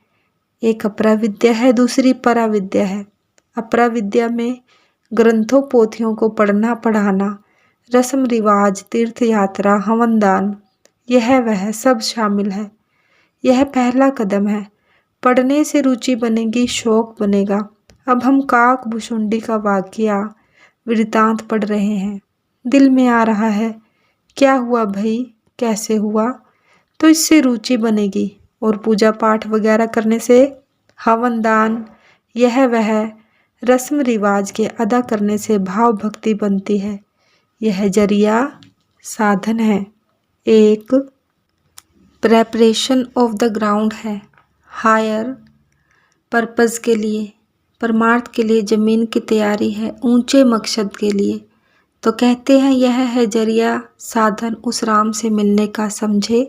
[SPEAKER 1] एक अपरा विद्या है, दूसरी परा विद्या है। अपरा विद्या में ग्रंथों पोथियों को पढ़ना पढ़ाना, रस्म रिवाज, तीर्थ यात्रा, हवन दान, यह वह सब शामिल है। यह पहला कदम है, पढ़ने से रुचि बनेगी, शौक बनेगा। अब हम काक भुसुंडी का वाकया वृतांत पढ़ रहे हैं, दिल में आ रहा है क्या हुआ भाई, कैसे हुआ, तो इससे रुचि बनेगी और पूजा पाठ वगैरह करने से, हवन दान यह वह रस्म रिवाज के अदा करने से भाव भक्ति बनती है। यह जरिया साधन है, एक प्रेपरेशन ऑफ द ग्राउंड है, हायर पर्पस के लिए, परमार्थ के लिए ज़मीन की तैयारी है, ऊंचे मकसद के लिए। तो कहते हैं यह है जरिया साधन उस राम से मिलने का। समझे,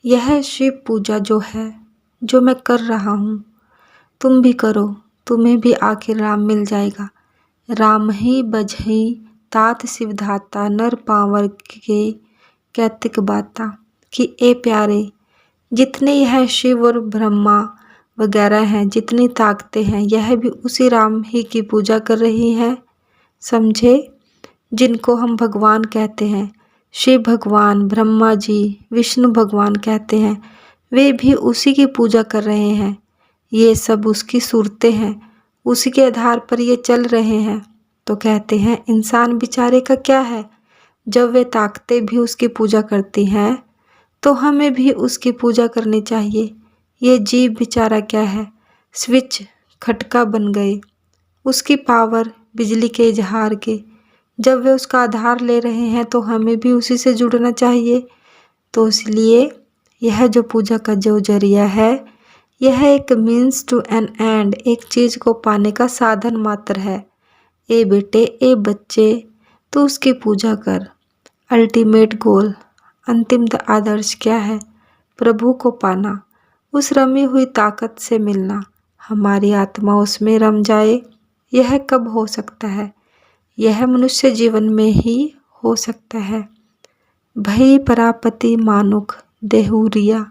[SPEAKER 1] यह शिव पूजा जो है, जो मैं कर रहा हूँ, तुम भी करो, तुम्हें भी आखिर राम मिल जाएगा। राम ही बजही तात शिवधाता नर पावर के कैतिक बाता, कि ए प्यारे, जितने यह शिव और ब्रह्मा वगैरह हैं, जितनी ताकतें हैं, यह भी उसी राम ही की पूजा कर रही हैं। समझे, जिनको हम भगवान कहते हैं, शिव भगवान, ब्रह्मा जी, विष्णु भगवान कहते हैं, वे भी उसी की पूजा कर रहे हैं। ये सब उसकी सूरतें हैं, उसी के आधार पर ये चल रहे हैं। तो कहते हैं इंसान बेचारे का क्या है, जब वे ताकतें भी उसकी पूजा करती हैं तो हमें भी उसकी पूजा करनी चाहिए। ये जीव बेचारा क्या है, स्विच खटका बन गए, उसकी पावर बिजली के इजहार के जब वे उसका आधार ले रहे हैं तो हमें भी उसी से जुड़ना चाहिए। तो इसलिए यह जो पूजा का जो जरिया है, यह एक मीन्स टू एन एंड, एक चीज़ को पाने का साधन मात्र है। ए बेटे, ए बच्चे, तू उसकी पूजा कर। अल्टीमेट गोल, अंतिम आदर्श क्या है? प्रभु को पाना, उस रमी हुई ताकत से मिलना, हमारी आत्मा उसमें रम जाए। यह कब हो सकता है? यह मनुष्य जीवन में ही हो सकता है। भई परापति मानुख देहुरिया,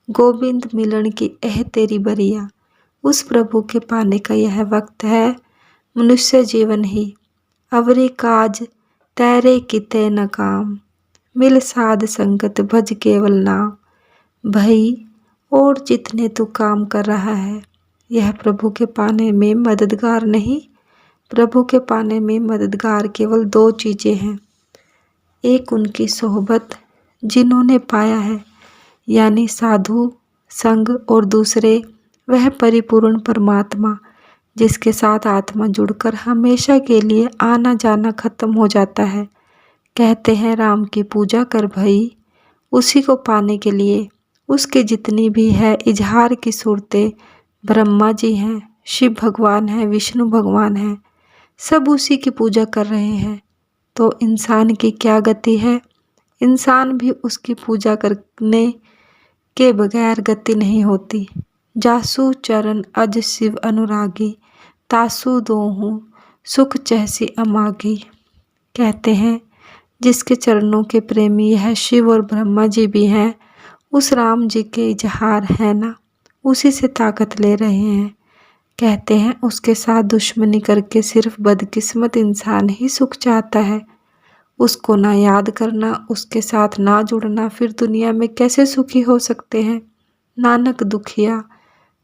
[SPEAKER 1] गोविंद मिलन की एह तेरी बरिया। उस प्रभु के पाने का यह वक्त है, मनुष्य जीवन ही। अवरी काज तैरे किते न काम, मिल साध संगत भज केवल नाम। भई और जितने तू काम कर रहा है, यह प्रभु के पाने में मददगार नहीं। प्रभु के पाने में मददगार केवल दो चीज़ें हैं। एक उनकी सोहबत जिन्होंने पाया है, यानी साधु संग, और दूसरे वह परिपूर्ण परमात्मा जिसके साथ आत्मा जुड़कर हमेशा के लिए आना जाना खत्म हो जाता है। कहते हैं राम की पूजा कर भई, उसी को पाने के लिए उसके जितनी भी है इजहार की सूरतें, ब्रह्मा जी हैं, शिव भगवान हैं, विष्णु भगवान हैं, सब उसी की पूजा कर रहे हैं। तो इंसान की क्या गति है? इंसान भी उसकी पूजा करने के बगैर गति नहीं होती। जासु चरण अज शिव अनुरागी, तासु दोहूं सुख चहसी अमागी। कहते हैं जिसके चरणों के प्रेमी यह शिव और ब्रह्मा जी भी हैं, उस राम जी के इजहार है ना, उसी से ताकत ले रहे हैं। कहते हैं उसके साथ दुश्मनी करके सिर्फ बदकिस्मत इंसान ही सुख चाहता है। उसको ना याद करना, उसके साथ ना जुड़ना, फिर दुनिया में कैसे सुखी हो सकते हैं? नानक दुखिया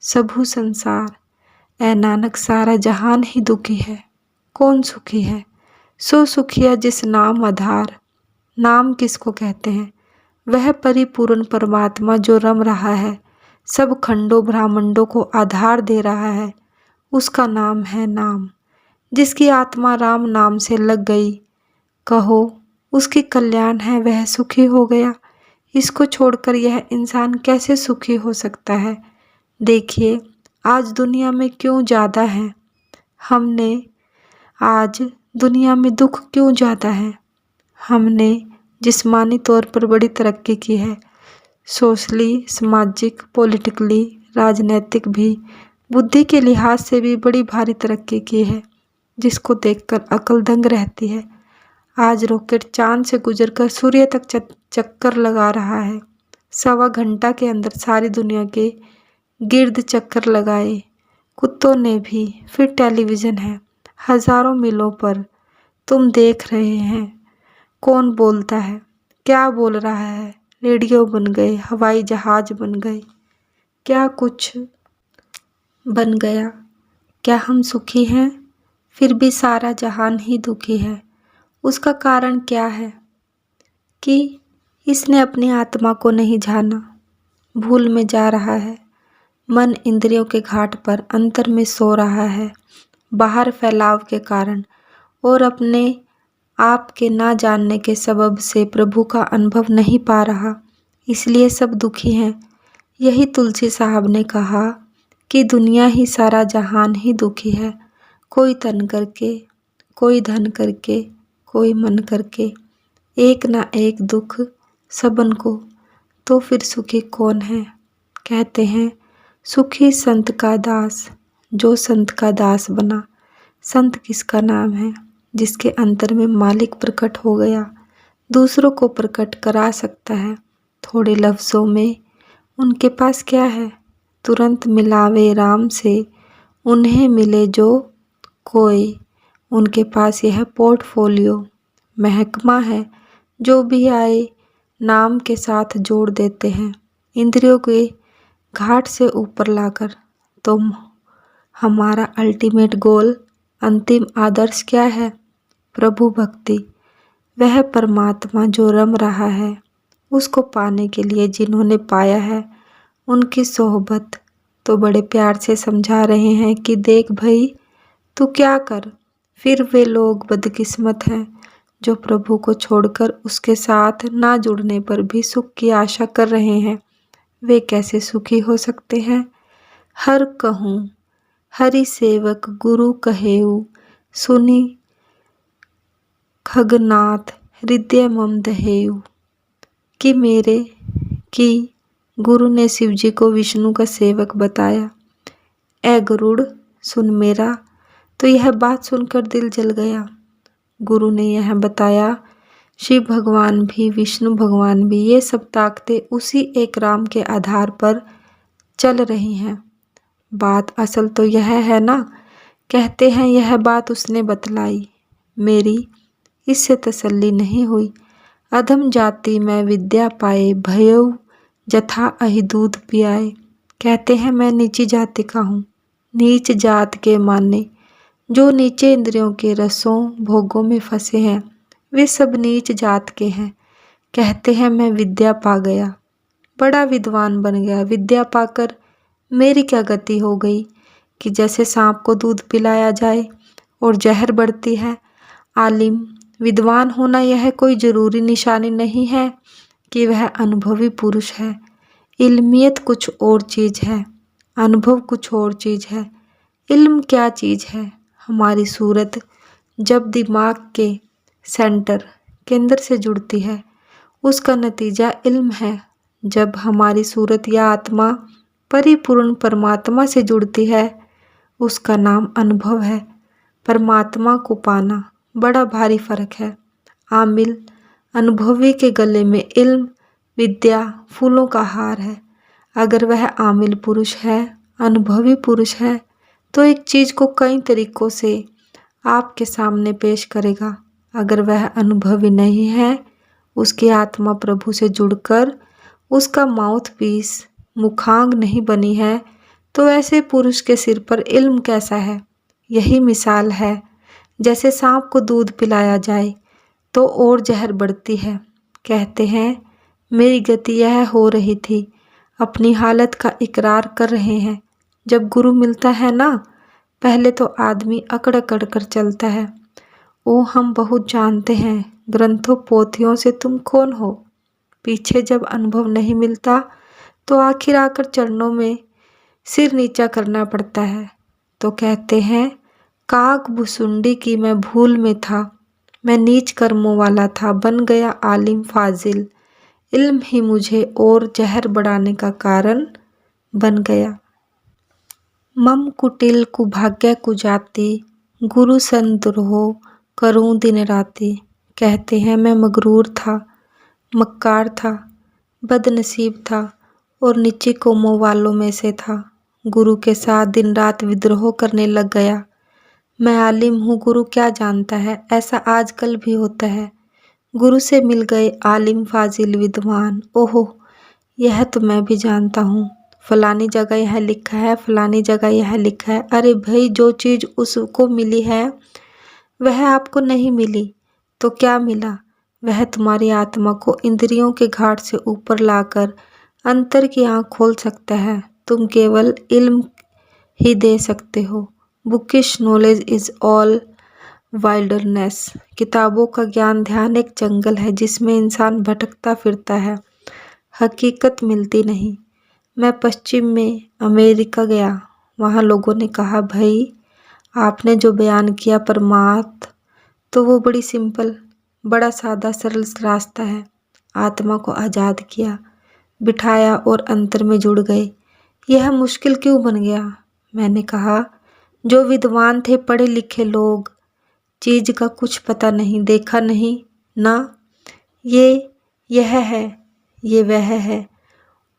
[SPEAKER 1] सबहु संसार, ऐ नानक सारा जहान ही दुखी है। कौन सुखी है? सो सुखिया जिस नाम आधार। नाम किसको कहते हैं? वह परिपूर्ण परमात्मा जो रम रहा है, सब खंडों ब्रह्मांडों को आधार दे रहा है, उसका नाम है नाम। जिसकी आत्मा राम नाम से लग गई, कहो उसकी कल्याण है, वह सुखी हो गया। इसको छोड़कर यह इंसान कैसे सुखी हो सकता है? देखिए आज दुनिया में क्यों ज़्यादा है, हमने आज दुनिया में दुख क्यों ज़्यादा है? हमने जिस्मानी तौर पर बड़ी तरक्की की है, सोशली, सामाजिक, पॉलिटिकली, राजनैतिक भी, बुद्धि के लिहाज से भी बड़ी भारी तरक्की की है, जिसको देखकर अकल दंग रहती है। आज रॉकेट चांद से गुजरकर सूर्य तक चक्कर लगा रहा है। 1.25 घंटा के अंदर सारी दुनिया के गिर्द चक्कर लगाए। कुत्तों ने भी। फिर टेलीविज़न है, हज़ारों मीलों पर तुम देख रहे हैं। कौन बोलता है? क्या बोल रहा है? रेडियो बन गए, हवाई जहाज बन गए, क्या कुछ बन गया। क्या हम सुखी हैं? फिर भी सारा जहान ही दुखी है। उसका कारण क्या है? कि इसने अपनी आत्मा को नहीं जाना, भूल में जा रहा है। मन इंद्रियों के घाट पर अंतर में सो रहा है, बाहर फैलाव के कारण, और अपने आप के ना जानने के सबब से प्रभु का अनुभव नहीं पा रहा, इसलिए सब दुखी हैं। यही तुलसी साहब ने कहा कि दुनिया ही सारा जहान ही दुखी है। कोई तन करके, कोई धन करके, कोई मन करके, एक ना एक दुख सबन को, तो फिर सुखी कौन है? कहते हैं सुखी संत का दास, जो संत का दास बना। संत किसका नाम है? जिसके अंतर में मालिक प्रकट हो गया, दूसरों को प्रकट करा सकता है। थोड़े लफ्ज़ों में उनके पास क्या है? तुरंत मिलावे राम से उन्हें मिले जो कोई। उनके पास यह पोर्टफोलियो महकमा है, जो भी आए नाम के साथ जोड़ देते हैं, इंद्रियों के घाट से ऊपर लाकर। तो हमारा अल्टीमेट गोल, अंतिम आदर्श क्या है? प्रभु भक्ति। वह परमात्मा जो रम रहा है, उसको पाने के लिए जिन्होंने पाया है, उनकी सोहबत। तो बड़े प्यार से समझा रहे हैं कि देख भाई, तू क्या कर। फिर वे लोग बदकिस्मत हैं जो प्रभु को छोड़कर उसके साथ ना जुड़ने पर भी सुख की आशा कर रहे हैं, वे कैसे सुखी हो सकते हैं। हर कहूँ हरि सेवक गुरु कहेऊ, सुनी खगनाथ हृदय मम दहेऊ। कि गुरु ने शिव जी को विष्णु का सेवक बताया। ए गरुड़ सुन मेरा। तो यह बात सुनकर दिल जल गया। गुरु ने यह बताया, शिव भगवान भी विष्णु भगवान भी ये सब ताकतें उसी एक राम के आधार पर चल रही हैं। बात असल तो यह है ना, कहते हैं यह बात उसने बतलाई। मेरी इससे तसल्ली नहीं हुई। अधम जाति में विद्या पाए, भयऊ जथा अहि दूध पियाए। कहते हैं मैं नीची जाति का हूँ। नीच जात के माने जो नीचे इंद्रियों के रसों भोगों में फंसे हैं, वे सब नीच जात के हैं। कहते हैं मैं विद्या पा गया, बड़ा विद्वान बन गया। विद्या पाकर मेरी क्या गति हो गई कि जैसे सांप को दूध पिलाया जाए और जहर बढ़ती है। आलिम विद्वान होना यह कोई जरूरी निशानी नहीं है कि वह अनुभवी पुरुष है। इल्मियत कुछ और चीज़ है, अनुभव कुछ और चीज़ है। इल्म क्या चीज़ है? हमारी सूरत जब दिमाग के सेंटर केंद्र से जुड़ती है, उसका नतीजा इल्म है। जब हमारी सूरत या आत्मा परिपूर्ण परमात्मा से जुड़ती है, उसका नाम अनुभव है। परमात्मा को पाना बड़ा भारी फर्क है। आमिल अनुभवी के गले में इल्म विद्या फूलों का हार है। अगर वह आमिल पुरुष है, अनुभवी पुरुष है, तो एक चीज़ को कई तरीकों से आपके सामने पेश करेगा। अगर वह अनुभवी नहीं है, उसकी आत्मा प्रभु से जुड़कर उसका माउथ पीस मुखांग नहीं बनी है, तो ऐसे पुरुष के सिर पर इल्म कैसा है। यही मिसाल है, जैसे सांप को दूध पिलाया जाए तो और जहर बढ़ती है। कहते हैं मेरी गति यह हो रही थी। अपनी हालत का इकरार कर रहे हैं। जब गुरु मिलता है ना, पहले तो आदमी अकड़ अकड़ कर चलता है। ओ हम बहुत जानते हैं, ग्रंथों पोथियों से तुम कौन हो। पीछे जब अनुभव नहीं मिलता तो आखिर आकर चरणों में सिर नीचा करना पड़ता है। तो कहते हैं काग भुसुंडी की मैं भूल में था, मैं नीच कर्मों वाला था, बन गया आलिम फाजिल। इल्म ही मुझे और जहर बढ़ाने का कारण बन गया। मम कुटिल कुभाग्य कुजाति, गुरु संद्रोह करूं दिन राति। कहते हैं मैं मगरूर था, मक्कार था, बदनसीब था और नीचे कौमों वालों में से था। गुरु के साथ दिन रात विद्रोह करने लग गया। मैं आलिम हूँ, गुरु क्या जानता है, ऐसा आजकल भी होता है। गुरु से मिल गए आलिम फाजिल विद्वान। ओहो यह तो मैं भी जानता हूँ, फलानी जगह यह लिखा है, फलानी जगह यह लिखा है। अरे भाई जो चीज़ उसको मिली है वह आपको नहीं मिली तो क्या मिला? वह तुम्हारी आत्मा को इंद्रियों के घाट से ऊपर लाकर अंतर की आँख खोल सकता है। तुम केवल इल्म ही दे सकते हो। Bookish knowledge is all wilderness. किताबों का ज्ञान ध्यान एक जंगल है जिसमें इंसान भटकता फिरता है, हकीकत मिलती नहीं। मैं पश्चिम में अमेरिका गया, वहाँ लोगों ने कहा भाई आपने जो बयान किया परमार्थ, तो वो बड़ी सिंपल, बड़ा सादा सरल रास्ता है। आत्मा को आज़ाद किया, बिठाया और अंतर में जुड़ गए। यह मुश्किल क्यों बन गया? मैंने कहा जो विद्वान थे, पढ़े लिखे लोग, चीज़ का कुछ पता नहीं, देखा नहीं ना, यह है, ये वह है।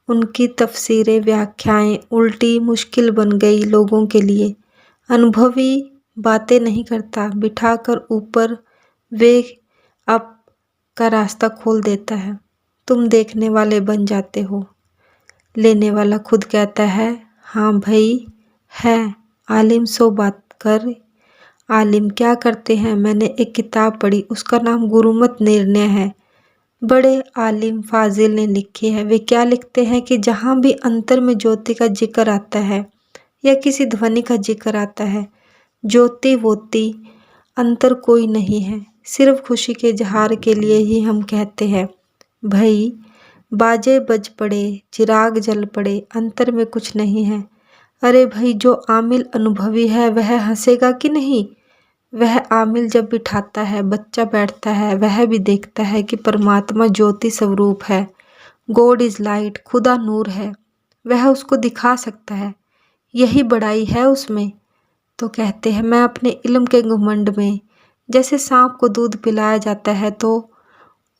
[SPEAKER 1] उनकी तफसीरें व्याख्याएं उल्टी मुश्किल बन गई लोगों के लिए। अनुभवी बातें नहीं करता, बिठाकर ऊपर वे अप का रास्ता खोल देता है। तुम देखने वाले बन जाते हो, लेने वाला खुद कहता है हाँ भाई है, आलिम सो बात कर। आलिम क्या करते हैं? मैंने एक किताब पढ़ी, उसका नाम गुरुमत निर्णय है, बड़े आलिम फाजिल ने लिखी है। वे क्या लिखते हैं कि जहाँ भी अंतर में ज्योति का जिक्र आता है या किसी ध्वनि का जिक्र आता है, ज्योति वोति अंतर कोई नहीं है, सिर्फ खुशी के इजहार के लिए ही हम कहते हैं, भाई बाजे बज पड़े, चिराग जल पड़े, अंतर में कुछ नहीं है। अरे भाई, जो आमिल अनुभवी है वह हंसेगा कि नहीं? वह आमिल जब बिठाता है, बच्चा बैठता है, वह भी देखता है कि परमात्मा ज्योति स्वरूप है, गॉड इज लाइट, खुदा नूर है, वह उसको दिखा सकता है, यही बड़ाई है उसमें। तो कहते हैं, मैं अपने इल्म के घमंड में, जैसे सांप को दूध पिलाया जाता है तो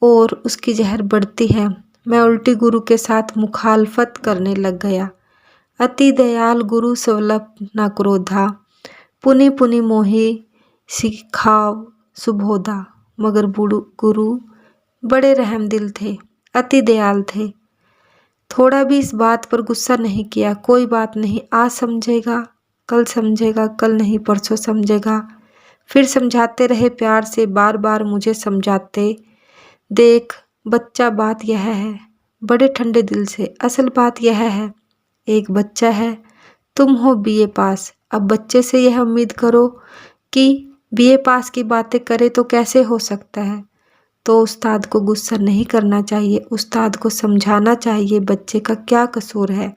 [SPEAKER 1] और उसकी जहर बढ़ती है, मैं उल्टी गुरु के साथ मुखालफत करने लग गया। अति दयाल गुरु सवलप न क्रोधा, पुनि पुनि मोहि सिखाव सुबोधा। मगर गुरु बड़े रहम दिल थे, अति दयाल थे, थोड़ा भी इस बात पर गुस्सा नहीं किया। कोई बात नहीं, आज समझेगा, कल नहीं परसों समझेगा। फिर समझाते रहे प्यार से, बार बार मुझे समझाते, देख बच्चा, बात यह है, बड़े ठंडे दिल से, असल बात यह है, एक बच्चा है, तुम हो बीए पास, अब बच्चे से यह उम्मीद करो कि बीए पास की बातें करे तो कैसे हो सकता है? तो उस्ताद को गुस्सा नहीं करना चाहिए, उस्ताद को समझाना चाहिए बच्चे का क्या कसूर है।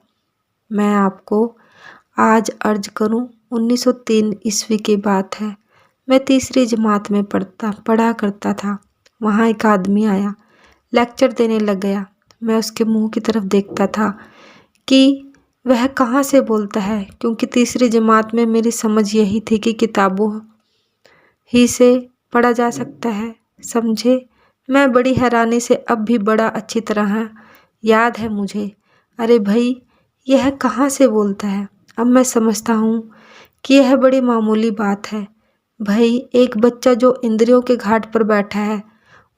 [SPEAKER 1] मैं आपको आज अर्ज करूं, 1903 ईस्वी की बात है। मैं तीसरी जमात में पढ़ा करता था। वहाँ एक आदमी आया, लेक्चर देने लग गया। मैं उसके मुंह की तरफ देखता था कि वह कहाँ से बोलता है, क्योंकि तीसरी जमात में मेरी समझ यही थी कि किताबों ही से पढ़ा जा सकता है, समझे। मैं बड़ी हैरानी से, अब भी बड़ा अच्छी तरह याद है मुझे, अरे भाई यह कहाँ से बोलता है। अब मैं समझता हूँ कि यह बड़ी मामूली बात है। भाई, एक बच्चा जो इंद्रियों के घाट पर बैठा है,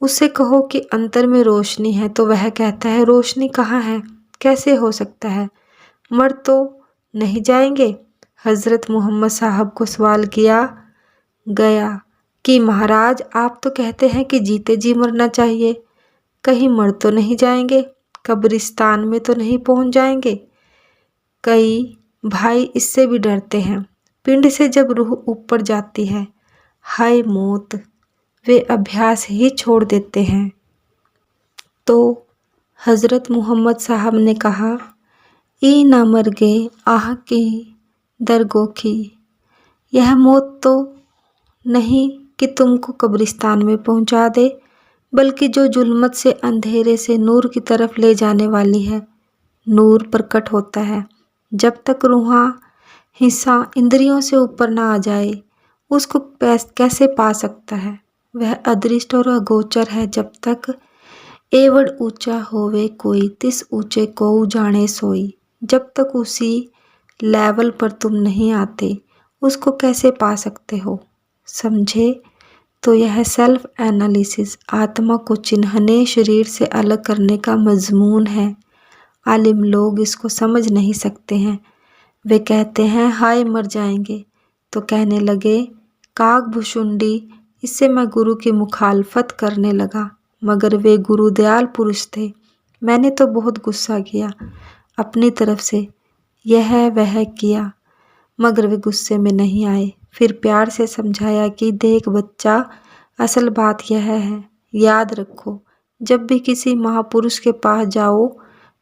[SPEAKER 1] उससे कहो कि अंतर में रोशनी है तो वह कहता है रोशनी कहाँ है, कैसे हो सकता है, मर तो नहीं जाएंगे। हज़रत मोहम्मद साहब को सवाल किया गया कि महाराज, आप तो कहते हैं कि जीते जी मरना चाहिए, कहीं मर तो नहीं जाएंगे, कब्रिस्तान में तो नहीं पहुंच जाएंगे। कई भाई इससे भी डरते हैं, पिंड से जब रूह ऊपर जाती है, हाय मौत, वे अभ्यास ही छोड़ देते हैं। तो हज़रत मोहम्मद साहब ने कहा, ई ना मर गए आह की दरगोखी, यह मौत तो नहीं कि तुमको कब्रिस्तान में पहुंचा दे, बल्कि जो जुल्मत से, अंधेरे से नूर की तरफ ले जाने वाली है। नूर प्रकट होता है जब तक रूहां हिस्सा इंद्रियों से ऊपर ना आ जाए, उसको कैसे पा सकता है। वह अदृष्ट और अगोचर है जब तक एवड़ ऊंचा होवे कोई, तिस ऊंचे को जाने सोई। जब तक उसी लेवल पर तुम नहीं आते, उसको कैसे पा सकते हो, समझे। तो यह सेल्फ एनालिसिस, आत्मा को चिन्हने, शरीर से अलग करने का मजमून है। आलिम लोग इसको समझ नहीं सकते हैं। वे कहते हैं हाय मर जाएंगे, तो कहने लगे काग भुशुंडी। इससे मैं गुरु की मुखालफत करने लगा, मगर वे गुरु दयाल पुरुष थे। मैंने तो बहुत गुस्सा किया, अपनी तरफ से यह वह किया, मगर वे गुस्से में नहीं आए। फिर प्यार से समझाया कि देख बच्चा, असल बात यह है, याद रखो, जब भी किसी महापुरुष के पास जाओ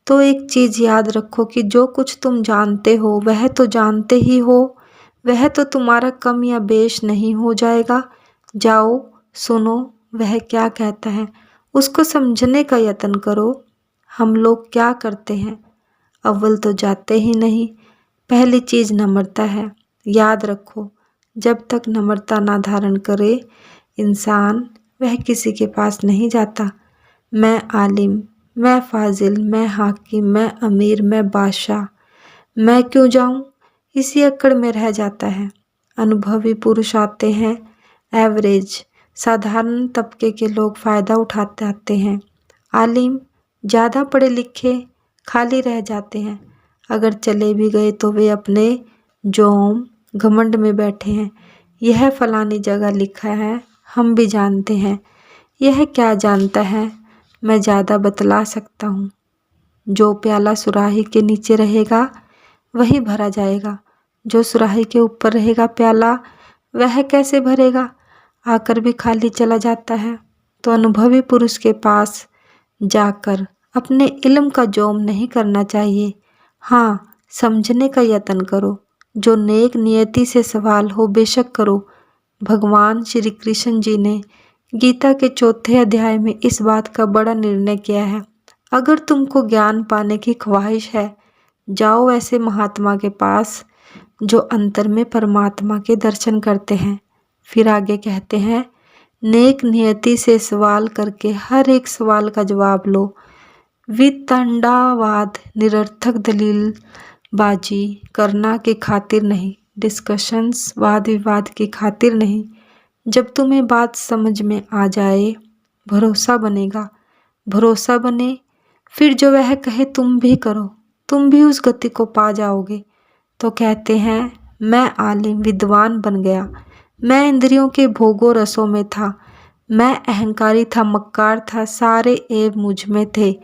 [SPEAKER 1] तो एक चीज़ याद रखो कि जो कुछ तुम जानते हो वह तो जानते ही हो, वह तो तुम्हारा कम या बेश नहीं हो जाएगा। जाओ सुनो वह क्या कहता है, उसको समझने का यत्न करो। हम लोग क्या करते हैं, अव्वल तो जाते ही नहीं। पहली चीज़ नम्रता है, याद रखो, जब तक नम्रता ना धारण करे इंसान, वह किसी के पास नहीं जाता। मैं आलिम, मैं फाजिल, मैं हाकिम, मैं अमीर, मैं बादशाह, मैं क्यों जाऊं, इसी अकड़ में रह जाता है। अनुभवी पुरुष आते हैं, एवरेज साधारण तबके के लोग फ़ायदा उठाते आते हैं। आलिम ज़्यादा पढ़े लिखे खाली रह जाते हैं, अगर चले भी गए तो वे अपने जोम घमंड में बैठे हैं। यह फलानी जगह लिखा है, हम भी जानते हैं। यह क्या जानता है, मैं ज़्यादा बतला सकता हूँ। जो प्याला सुराही के नीचे रहेगा वही भरा जाएगा, जो सुराही के ऊपर रहेगा प्याला वह कैसे भरेगा। आकर भी खाली चला जाता है। तो अनुभवी पुरुष के पास जाकर अपने इल्म का जोम नहीं करना चाहिए। हाँ, समझने का यत्न करो। जो नेक नियति से सवाल हो बेशक करो। भगवान श्री कृष्ण जी ने गीता के 4 अध्याय में इस बात का बड़ा निर्णय किया है। अगर तुमको ज्ञान पाने की ख्वाहिश है, जाओ ऐसे महात्मा के पास जो अंतर में परमात्मा के दर्शन करते हैं। फिर आगे कहते हैं, नेक नियति से सवाल करके हर एक सवाल का जवाब लो। वितंडावाद निरर्थक दलीलबाजी करना की खातिर नहीं, डिस्कशंस वाद विवाद की खातिर नहीं। जब तुम्हें बात समझ में आ जाए, भरोसा बनेगा। भरोसा बने, फिर जो वह कहे तुम भी करो, तुम भी उस गति को पा जाओगे। तो कहते हैं, मैं आलिम विद्वान बन गया। मैं इंद्रियों के भोगों रसों में था। मैं अहंकारी था, मक्कार था, सारे ऐब मुझ में थे।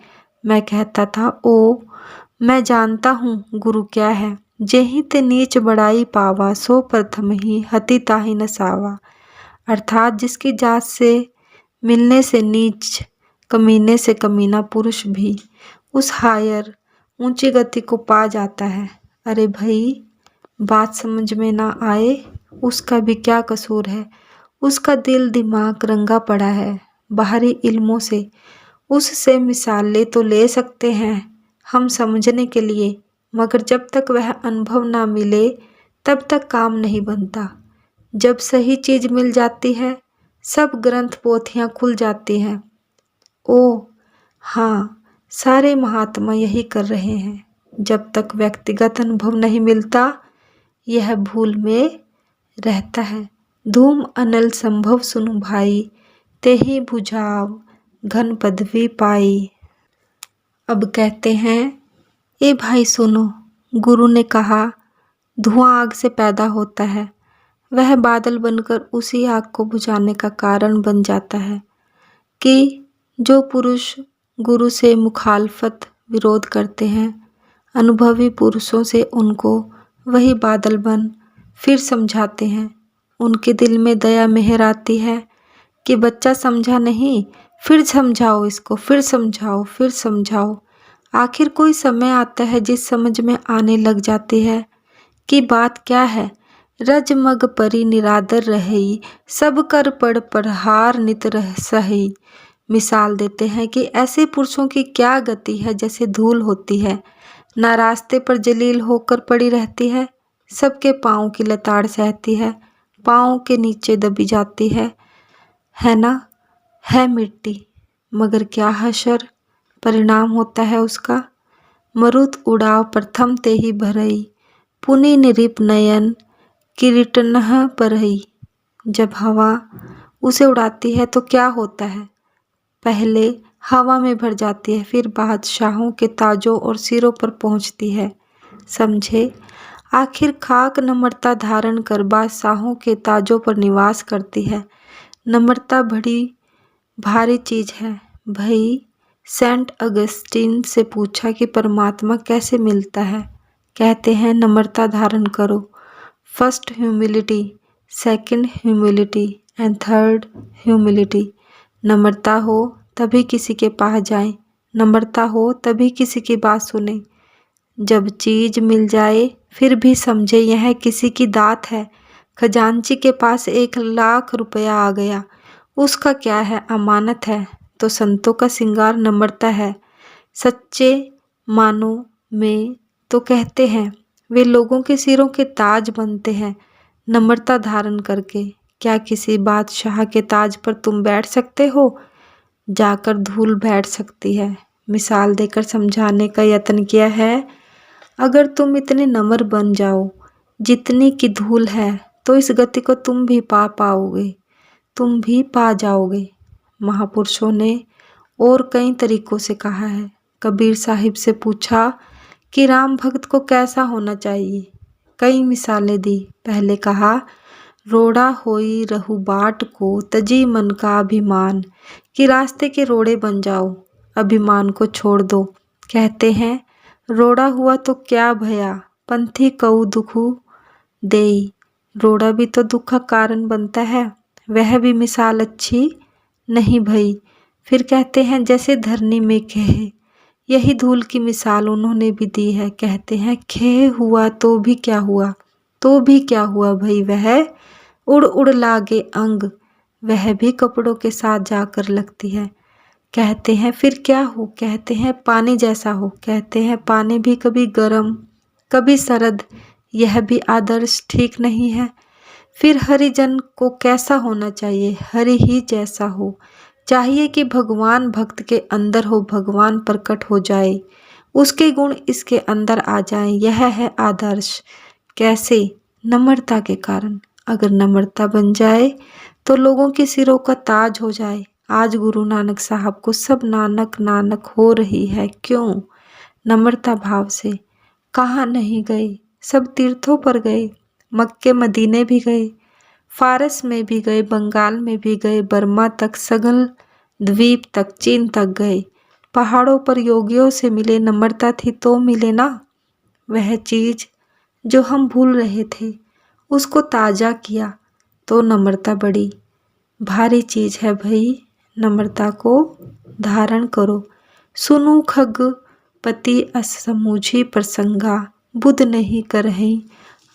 [SPEAKER 1] मैं कहता था, ओ मैं जानता हूँ गुरु क्या है। जेहि ते नीच बड़ाई पावा, सो प्रथम ही हति ताहि न सावा। अर्थात जिसकी जात से मिलने से नीच, कमीने से कमीना पुरुष भी उस हायर ऊंची गति को पा जाता है। अरे भाई, बात समझ में ना आए उसका भी क्या कसूर है। उसका दिल दिमाग रंगा पड़ा है बाहरी इल्मों से। उससे मिसालें तो ले सकते हैं हम समझने के लिए, मगर जब तक वह अनुभव ना मिले तब तक काम नहीं बनता। जब सही चीज़ मिल जाती है, सब ग्रंथ पोथियाँ खुल जाती हैं। ओ हाँ, सारे महात्मा यही कर रहे हैं। जब तक व्यक्तिगत अनुभव नहीं मिलता, यह भूल में रहता है। धूम अनल संभव सुनु भाई, तेहि बुझाव घन पदवी पाई। अब कहते हैं, ए भाई सुनो, गुरु ने कहा धुआं आग से पैदा होता है, वह बादल बनकर उसी आग को बुझाने का कारण बन जाता है। कि जो पुरुष गुरु से मुखालफत विरोध करते हैं, अनुभवी पुरुषों से उनको वही बादल बन फिर समझाते हैं। उनके दिल में दया मेहर आती है कि बच्चा समझा नहीं, फिर समझाओ इसको, फिर समझाओ, फिर समझाओ। आखिर कोई समय आता है जिस समझ में आने लग जाती है कि बात क्या है। रजमग परी निरादर रही, सब कर पड़ पढ़हार नित रह सही। मिसाल देते हैं कि ऐसे पुरुषों की क्या गति है जैसे धूल होती है, ना रास्ते पर जलील होकर पड़ी रहती है, सबके पाँव की लताड़ सहती है, पाँव के नीचे दबी जाती है ना, है मिट्टी, मगर क्या हशर परिणाम होता है उसका। मरुत उड़ाव प्रथम ते ही भरई, पुनि निरिप नयन किरीटनह परई। जब हवा उसे उड़ाती है तो क्या होता है, पहले हवा में भर जाती है, फिर बादशाहों के ताजों और सिरों पर पहुंचती है। समझे, आखिर खाक नम्रता धारण कर बादशाहों के ताजों पर निवास करती है। नम्रता बड़ी भारी चीज है भाई। सेंट अगस्टीन से पूछा कि परमात्मा कैसे मिलता है। कहते हैं, नम्रता धारण करो। First humility, second humility and third humility. नम्रता हो तभी किसी के पास जाएं, नम्रता हो तभी किसी की बात सुने। जब चीज मिल जाए फिर भी समझे यह किसी की दात है। खजांची के पास 1,00,000 रुपया आ गया, उसका क्या है, अमानत है। तो संतों का श्रृंगार नम्रता है। सच्चे मानो में तो कहते हैं वे लोगों के सिरों के ताज बनते हैं नम्रता धारण करके। क्या किसी बादशाह के ताज पर तुम बैठ सकते हो? जाकर धूल बैठ सकती है। मिसाल देकर समझाने का यत्न किया है। अगर तुम इतने नम्र बन जाओ जितनी की धूल है, तो इस गति को तुम भी पा पाओगे, तुम भी पा जाओगे। महापुरुषों ने और कई तरीकों से कहा है। कबीर साहिब से पूछा कि राम भक्त को कैसा होना चाहिए, कई मिसालें दी। पहले कहा, रोड़ा होई रहु बाट को, तजी मन का अभिमान, कि रास्ते के रोड़े बन जाओ, अभिमान को छोड़ दो। कहते हैं, रोड़ा हुआ तो क्या भया, पंथी कऊ दुखु देई। रोड़ा भी तो दुख का कारण बनता है। वह भी मिसाल अच्छी नहीं भई। फिर कहते हैं जैसे धरनी में कहे, यही धूल की मिसाल उन्होंने भी दी है। कहते हैं खे हुआ तो भी क्या हुआ, तो भी क्या हुआ भई, वह उड़ उड़ लागे अंग, वह भी कपड़ों के साथ जाकर लगती है। कहते हैं फिर क्या हो, कहते हैं पानी जैसा हो। कहते हैं पानी भी कभी गर्म कभी सरद, यह भी आदर्श ठीक नहीं है। फिर हरिजन को कैसा होना चाहिए, हरि ही जैसा हो। चाहिए कि भगवान भक्त के अंदर हो, भगवान प्रकट हो जाए, उसके गुण इसके अंदर आ जाएं, यह है आदर्श। कैसे, नम्रता के कारण। अगर नम्रता बन जाए तो लोगों के सिरों का ताज हो जाए। आज गुरु नानक साहब को सब नानक नानक हो रही है, क्यों? नम्रता भाव से। कहाँ नहीं गए, सब तीर्थों पर गए, मक्के मदीने भी गए, फारस में भी गए, बंगाल में भी गए, बर्मा तक, सगल द्वीप तक, चीन तक गए। पहाड़ों पर योगियों से मिले, नम्रता थी तो मिले ना। वह चीज जो हम भूल रहे थे उसको ताजा किया तो नम्रता बढ़ी। भारी चीज है भई, नम्रता को धारण करो। सुनु खग पति असमूझी प्रसंगा, बुध नहीं करहीं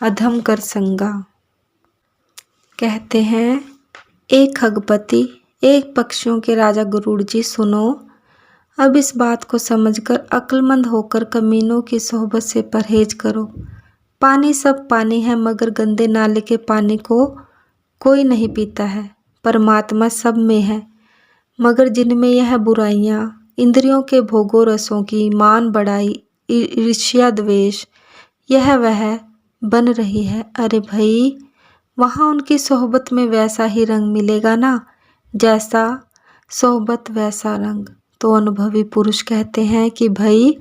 [SPEAKER 1] अधम कर संगा। कहते हैं एक खगपति, एक पक्षियों के राजा गरुड़ जी, सुनो अब इस बात को समझकर अक्लमंद होकर कमीनों की सोहबत से परहेज करो। पानी सब पानी है, मगर गंदे नाले के पानी को कोई नहीं पीता है। परमात्मा सब में है, मगर जिनमें यह बुराइयां, इंद्रियों के भोगों रसों की मान बढ़ाई, ईर्ष्या द्वेष, यह वह बन रही है। अरे भाई, वहाँ उनकी सोहबत में वैसा ही रंग मिलेगा ना, जैसा सोहबत वैसा रंग। तो अनुभवी पुरुष कहते हैं कि भाई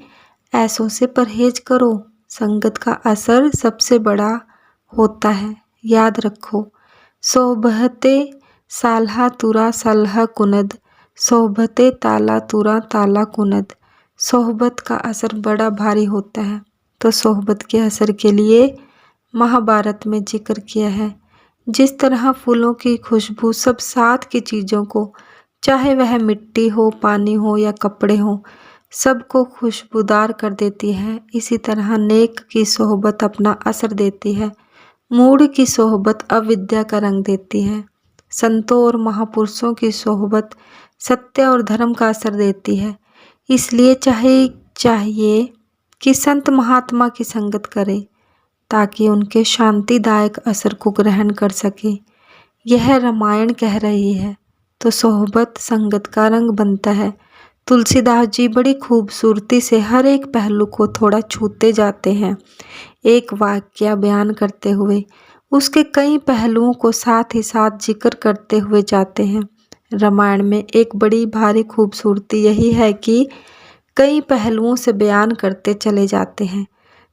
[SPEAKER 1] ऐसों से परहेज करो, संगत का असर सबसे बड़ा होता है। याद रखो, सोहबते साल्हा तुरा सल्हा कुनद, सोहबते ताला तुरा ताला कुनद। सोहबत का असर बड़ा भारी होता है। तो सोहबत के असर के लिए महाभारत में जिक्र किया है। जिस तरह फूलों की खुशबू सब साथ की चीज़ों को, चाहे वह मिट्टी हो, पानी हो या कपड़े हो, सबको खुशबूदार कर देती है, इसी तरह नेक की सोहबत अपना असर देती है। मूढ़ की सोहबत अविद्या का रंग देती है। संतों और महापुरुषों की सोहबत सत्य और धर्म का असर देती है। इसलिए चाहिए कि संत महात्मा की संगत करें, ताकि उनके शांतिदायक असर को ग्रहण कर सके। यह रामायण कह रही है। तो सोहबत संगत का रंग बनता है। तुलसीदास जी बड़ी खूबसूरती से हर एक पहलू को थोड़ा छूते जाते हैं, एक वाक्य बयान करते हुए उसके कई पहलुओं को साथ ही साथ जिक्र करते हुए जाते हैं। रामायण में एक बड़ी भारी खूबसूरती यही है कि कई पहलुओं से बयान करते चले जाते हैं,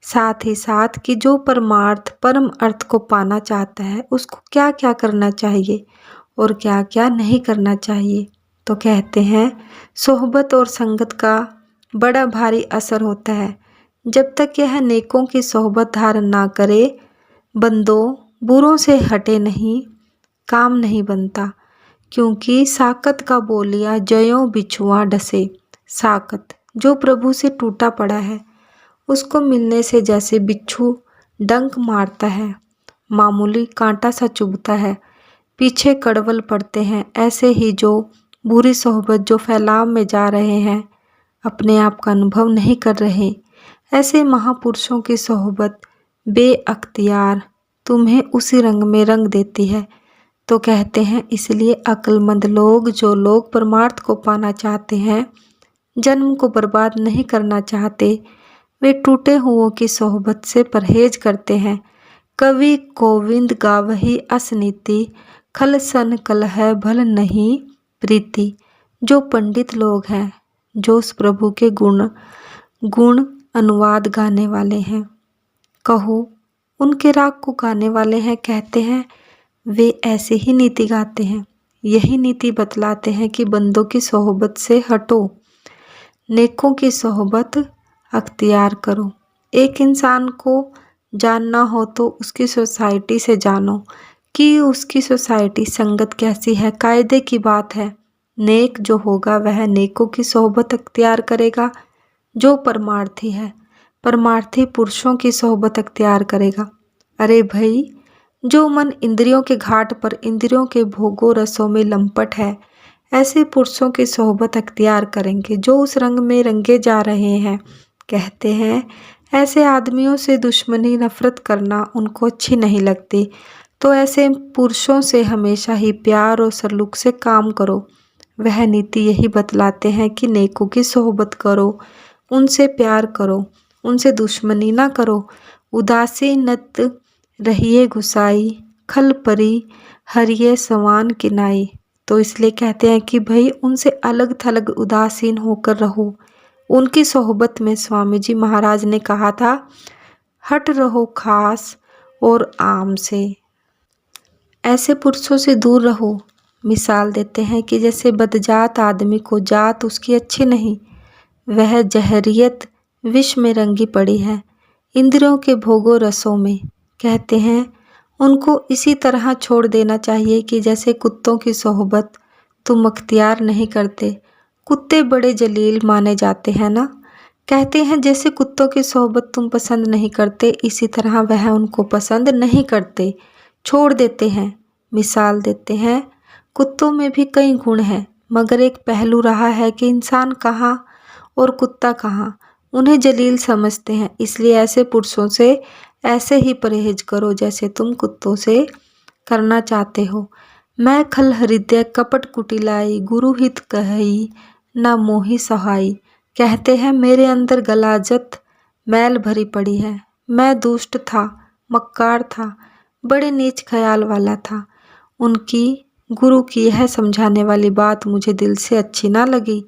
[SPEAKER 1] साथ ही साथ कि जो परमार्थ परम अर्थ को पाना चाहता है उसको क्या क्या करना चाहिए और क्या क्या नहीं करना चाहिए। तो कहते हैं सोहबत और संगत का बड़ा भारी असर होता है। जब तक यह नेकों की सोहबत धारण ना करे, बंदों बुरों से हटे नहीं, काम नहीं बनता। क्योंकि साकत का बोलिया जयों बिछुआ डसे। साकत जो प्रभु से टूटा पड़ा है, उसको मिलने से जैसे बिच्छू डंक मारता है, मामूली कांटा सा चुभता है, पीछे कड़वल पड़ते हैं, ऐसे ही जो बुरी सोहबत जो फैलाव में जा रहे हैं, अपने आप का अनुभव नहीं कर रहे, ऐसे महापुरुषों की सोहबत बेअख्तियार तुम्हें उसी रंग में रंग देती है। तो कहते हैं इसलिए अक्लमंद लोग, जो लोग परमार्थ को पाना चाहते हैं, जन्म को बर्बाद नहीं करना चाहते, वे टूटे हुओं की सोहबत से परहेज करते हैं। कवि गोविंद गावही असनीति, खल सन कलह भल नहीं प्रीति। जो पंडित लोग हैं, जो उस प्रभु के गुण अनुवाद गाने वाले हैं, कहो उनके राग को गाने वाले हैं, कहते हैं वे ऐसे ही नीति गाते हैं, यही नीति बतलाते हैं कि बंदों की सोहबत से हटो, नेकों की सोहबत अख्तियार करो। एक इंसान को जानना हो तो उसकी सोसाइटी से जानो, कि उसकी सोसाइटी संगत कैसी है। कायदे की बात है, नेक जो होगा वह नेकों की सोहबत अख्तियार करेगा। जो परमार्थी है परमार्थी पुरुषों की सोहबत अख्तियार करेगा। अरे भाई, जो मन इंद्रियों के घाट पर इंद्रियों के भोगों रसों में लंपट है, ऐसे पुरुषों की सोहबत अख्तियार करेंगे जो उस रंग में रंगे जा रहे हैं। कहते हैं ऐसे आदमियों से दुश्मनी नफरत करना उनको अच्छी नहीं लगती, तो ऐसे पुरुषों से हमेशा ही प्यार और सलूक से काम करो। वह नीति यही बतलाते हैं कि नेकों की सोहबत करो, उनसे प्यार करो, उनसे दुश्मनी ना करो। उदासीनत रहिए गुसाई, खल परी हरिये सवान किनाई। तो इसलिए कहते हैं कि भाई उनसे अलग थलग उदासीन होकर रहो। उनकी सोहबत में स्वामी जी महाराज ने कहा था, हट रहो खास और आम से। ऐसे पुरुषों से दूर रहो। मिसाल देते हैं कि जैसे बदजात आदमी को जात उसकी अच्छी नहीं, वह जहरियत विष में रंगी पड़ी है, इंद्रियों के भोगों रसों में। कहते हैं उनको इसी तरह छोड़ देना चाहिए कि जैसे कुत्तों की सोहबत तुम अख्तियार नहीं करते। कुत्ते बड़े जलील माने जाते हैं ना। कहते हैं जैसे कुत्तों की सोहबत तुम पसंद नहीं करते, इसी तरह वह उनको पसंद नहीं करते, छोड़ देते हैं। मिसाल देते हैं कुत्तों में भी कई गुण हैं, मगर एक पहलू रहा है कि इंसान कहाँ और कुत्ता कहाँ, उन्हें जलील समझते हैं। इसलिए ऐसे पुरुषों से ऐसे ही परहेज करो जैसे तुम कुत्तों से करना चाहते हो। मैं खल हृदय कपट कुटिलाई, गुरु हित कहई न मोहि सहाई। कहते हैं मेरे अंदर गलाजत मैल भरी पड़ी है। मैं दुष्ट था, मक्कार था, बड़े नीच ख्याल वाला था। उनकी गुरु की यह समझाने वाली बात मुझे दिल से अच्छी ना लगी।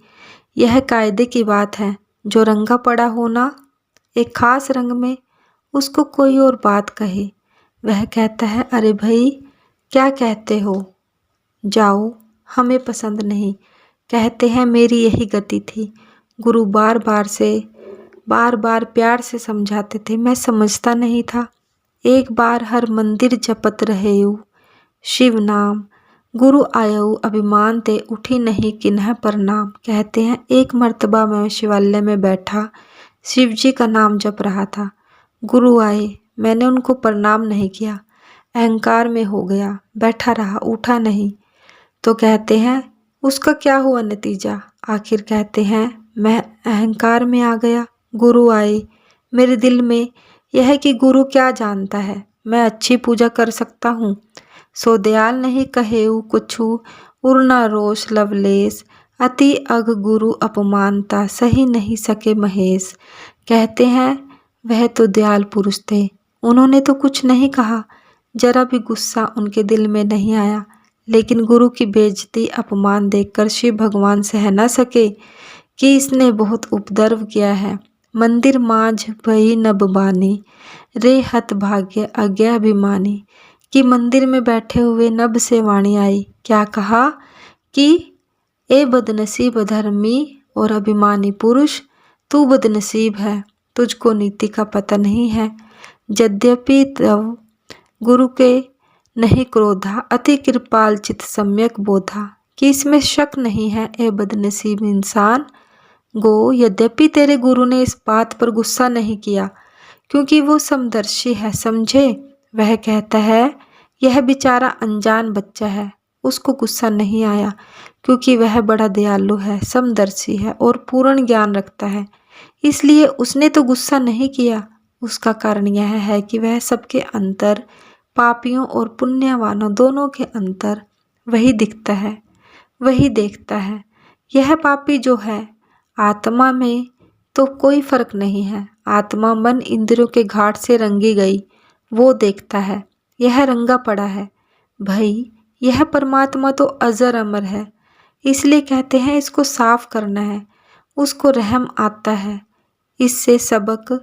[SPEAKER 1] यह कायदे की बात है, जो रंगा पड़ा हो ना एक खास रंग में, उसको कोई और बात कहे, वह कहता है अरे भाई क्या कहते हो, जाओ, हमें पसंद नहीं। कहते हैं मेरी यही गति थी। गुरु बार बार प्यार से समझाते थे, मैं समझता नहीं था। एक बार हर मंदिर जपत रहेऊ शिव नाम, गुरु आयऊ अभिमान ते उठी नहीं किन्ह प्रणाम। कहते हैं एक मर्तबा मैं शिवालय में बैठा शिव जी का नाम जप रहा था। गुरु आए, मैंने उनको प्रणाम नहीं किया, अहंकार में हो गया, बैठा रहा, उठा नहीं। तो कहते हैं उसका क्या हुआ नतीजा। आखिर कहते हैं मैं अहंकार में आ गया। गुरु आए, मेरे दिल में यह है कि गुरु क्या जानता है, मैं अच्छी पूजा कर सकता हूँ। सो दयाल नहीं कहेऊ कुछु, उड़ना रोष लवलेश, अति अघ गुरु अपमानता, सही नहीं सके महेश। कहते हैं वह तो दयाल पुरुष थे, उन्होंने तो कुछ नहीं कहा, जरा भी गुस्सा उनके दिल में नहीं आया। लेकिन गुरु की बेइज्जती अपमान देखकर शिव भगवान सह न सके कि इसने बहुत उपद्रव किया है। मंदिर माझ भई नब बानी, रे हत भाग्य अज्ञा अभिमानी। कि मंदिर में बैठे हुए नब से वाणी आई, क्या कहा कि ए बदनसीब धर्मी और अभिमानी पुरुष, तू बदनसीब है, तुझको नीति का पता नहीं है। यद्यपि तव गुरु के नहीं क्रोधा, अति कृपाल चित सम्यक बोधा। कि इसमें शक नहीं है ए बदनसीब इंसान गो, यद्यपि तेरे गुरु ने इस बात पर गुस्सा नहीं किया, क्योंकि वो समदर्शी है, समझे। वह कहता है यह बेचारा अनजान बच्चा है, उसको गुस्सा नहीं आया, क्योंकि वह बड़ा दयालु है, समदर्शी है और पूर्ण ज्ञान रखता है, इसलिए उसने तो गुस्सा नहीं किया। उसका कारण यह है कि वह सबके अंतर, पापियों और पुण्यवानों दोनों के अंतर वही दिखता है, वही देखता है। यह पापी जो है, आत्मा में तो कोई फर्क नहीं है। आत्मा मन इंद्रियों के घाट से रंगी गई, वो देखता है, यह रंगा पड़ा है। भाई यह परमात्मा तो अजर अमर है, इसलिए कहते हैं इसको साफ करना है, उसको रहम आता है। इससे सबक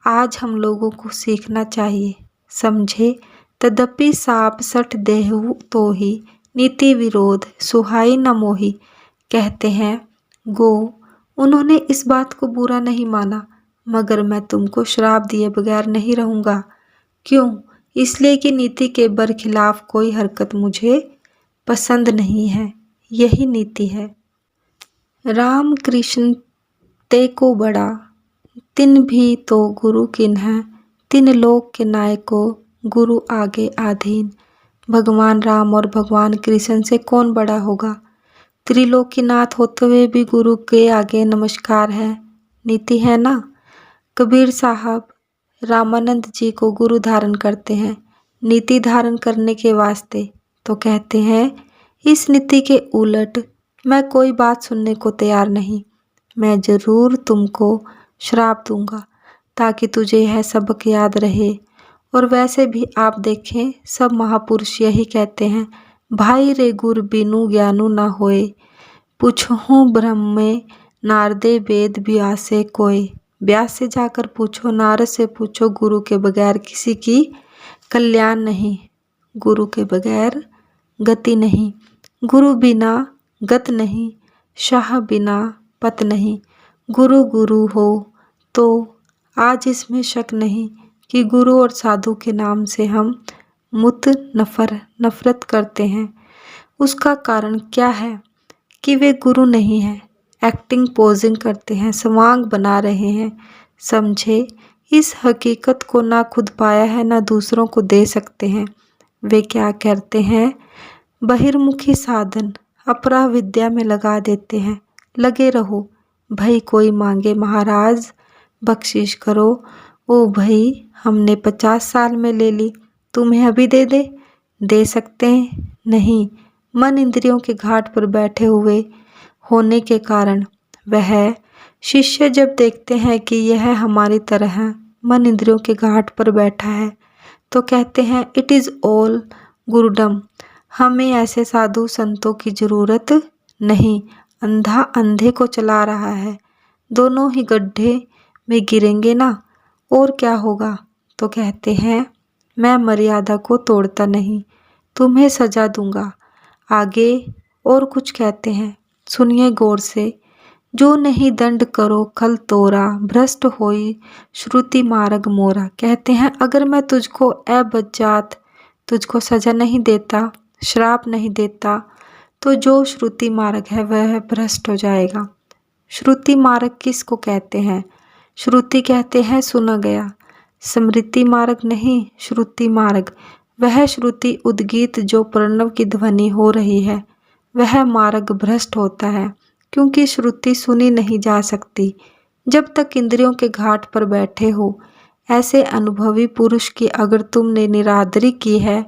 [SPEAKER 1] आज हम लोगों को सीखना चाहिए, समझे। तदपि साप सठ देहु तो ही, नीति विरोध सुहाई न मोही। कहते हैं गो, उन्होंने इस बात को बुरा नहीं माना, मगर मैं तुमको श्राप दिए बगैर नहीं रहूँगा। क्यों? इसलिए कि नीति के बरखिलाफ कोई हरकत मुझे पसंद नहीं है। यही नीति है। राम कृष्ण ते को बड़ा, तिन भी तो गुरु किन्ह, तिन लोक के नायको, गुरु आगे आधीन। भगवान राम और भगवान कृष्ण से कौन बड़ा होगा? त्रिलोकीनाथ होते हुए भी गुरु के आगे नमस्कार है। नीति है ना। कबीर साहब रामानंद जी को गुरु धारण करते हैं नीति धारण करने के वास्ते, तो कहते हैं इस नीति के उलट मैं कोई बात सुनने को तैयार नहीं। मैं जरूर तुमको श्राप दूंगा ताकि तुझे यह सबक याद रहे। और वैसे भी आप देखें सब महापुरुष यही कहते हैं, भाई रे गुर बिनु ज्ञानु ना होए, पूछहूँ ब्रह्म में नारदे वेद व्यासे कोय। व्यास से जाकर पूछो, नारद से पूछो, गुरु के बगैर किसी की कल्याण नहीं, गुरु के बगैर गति नहीं, गुरु बिना गत नहीं, शाह बिना पत नहीं। गुरु गुरु हो तो आज इसमें शक नहीं कि गुरु और साधु के नाम से हम नफरत करते हैं। उसका कारण क्या है कि वे गुरु नहीं हैं, एक्टिंग पोजिंग करते हैं, स्वांग बना रहे हैं। समझे, इस हकीकत को ना खुद पाया है ना दूसरों को दे सकते हैं। वे क्या करते हैं, बहिर्मुखी साधन अपरा विद्या में लगा देते हैं। लगे रहो भाई, कोई मांगे महाराज बख्शिश करो। ओ भाई, हमने 50 साल में ले ली, तुम्हें अभी दे सकते हैं? नहीं। मन इंद्रियों के घाट पर बैठे हुए होने के कारण वह शिष्य जब देखते हैं कि यह हमारी तरह मन इंद्रियों के घाट पर बैठा है, तो कहते हैं इट इज़ ऑल गुरुडम, हमें ऐसे साधु संतों की जरूरत नहीं। अंधा अंधे को चला रहा है, दोनों ही गड्ढे में गिरेंगे ना, और क्या होगा? तो कहते हैं मैं मर्यादा को तोड़ता नहीं, तुम्हें सजा दूंगा। आगे और कुछ कहते हैं, सुनिए गौर से। जो नहीं दंड करो खल तोरा, भ्रष्ट होई श्रुति मार्ग मोरा। कहते हैं अगर मैं तुझको बज्जात तुझको सजा नहीं देता, श्राप नहीं देता, तो जो श्रुति मार्ग है वह भ्रष्ट हो जाएगा। श्रुति मार्ग किसको कहते हैं? श्रुति कहते हैं सुना गया, स्मृति मार्ग नहीं, श्रुति मार्ग। वह श्रुति उद्गीत जो प्रणव की ध्वनि हो रही है, वह मार्ग भ्रष्ट होता है, क्योंकि श्रुति सुनी नहीं जा सकती जब तक इंद्रियों के घाट पर बैठे हो। ऐसे अनुभवी पुरुष की अगर तुमने निरादरी की है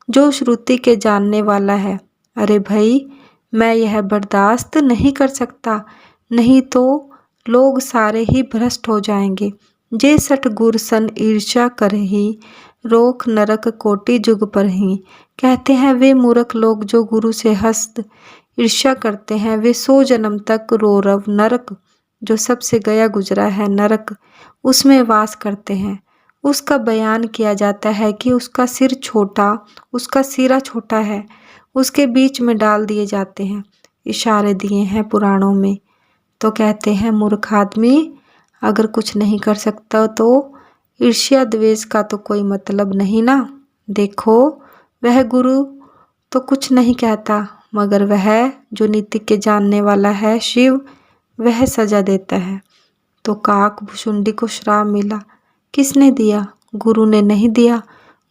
[SPEAKER 1] जो श्रुति के जानने वाला है, अरे भाई मैं यह बर्दाश्त नहीं कर सकता, नहीं तो लोग सारे ही भ्रष्ट हो जाएंगे। जे सठ गुर सन ईर्ष्या कर ही, रोक नरक कोटि जुग पर ही। कहते हैं वे मूर्ख लोग जो गुरु से हस्त ईर्ष्या करते हैं, वे 100 जन्म तक रोरव नरक, जो सबसे गया गुजरा है नरक, उसमें वास करते हैं। उसका बयान किया जाता है कि उसका सिर छोटा, उसका सिरा छोटा है, उसके बीच में डाल दिए जाते हैं। इशारे दिए हैं पुराणों में। तो कहते हैं मूर्ख आदमी अगर कुछ नहीं कर सकता तो ईर्ष्या द्वेष का तो कोई मतलब नहीं ना। देखो वह गुरु तो कुछ नहीं कहता, मगर वह जो नीति के जानने वाला है शिव, वह सजा देता है। तो काक भुषुंडी को श्राप मिला, किसने दिया? गुरु ने नहीं दिया।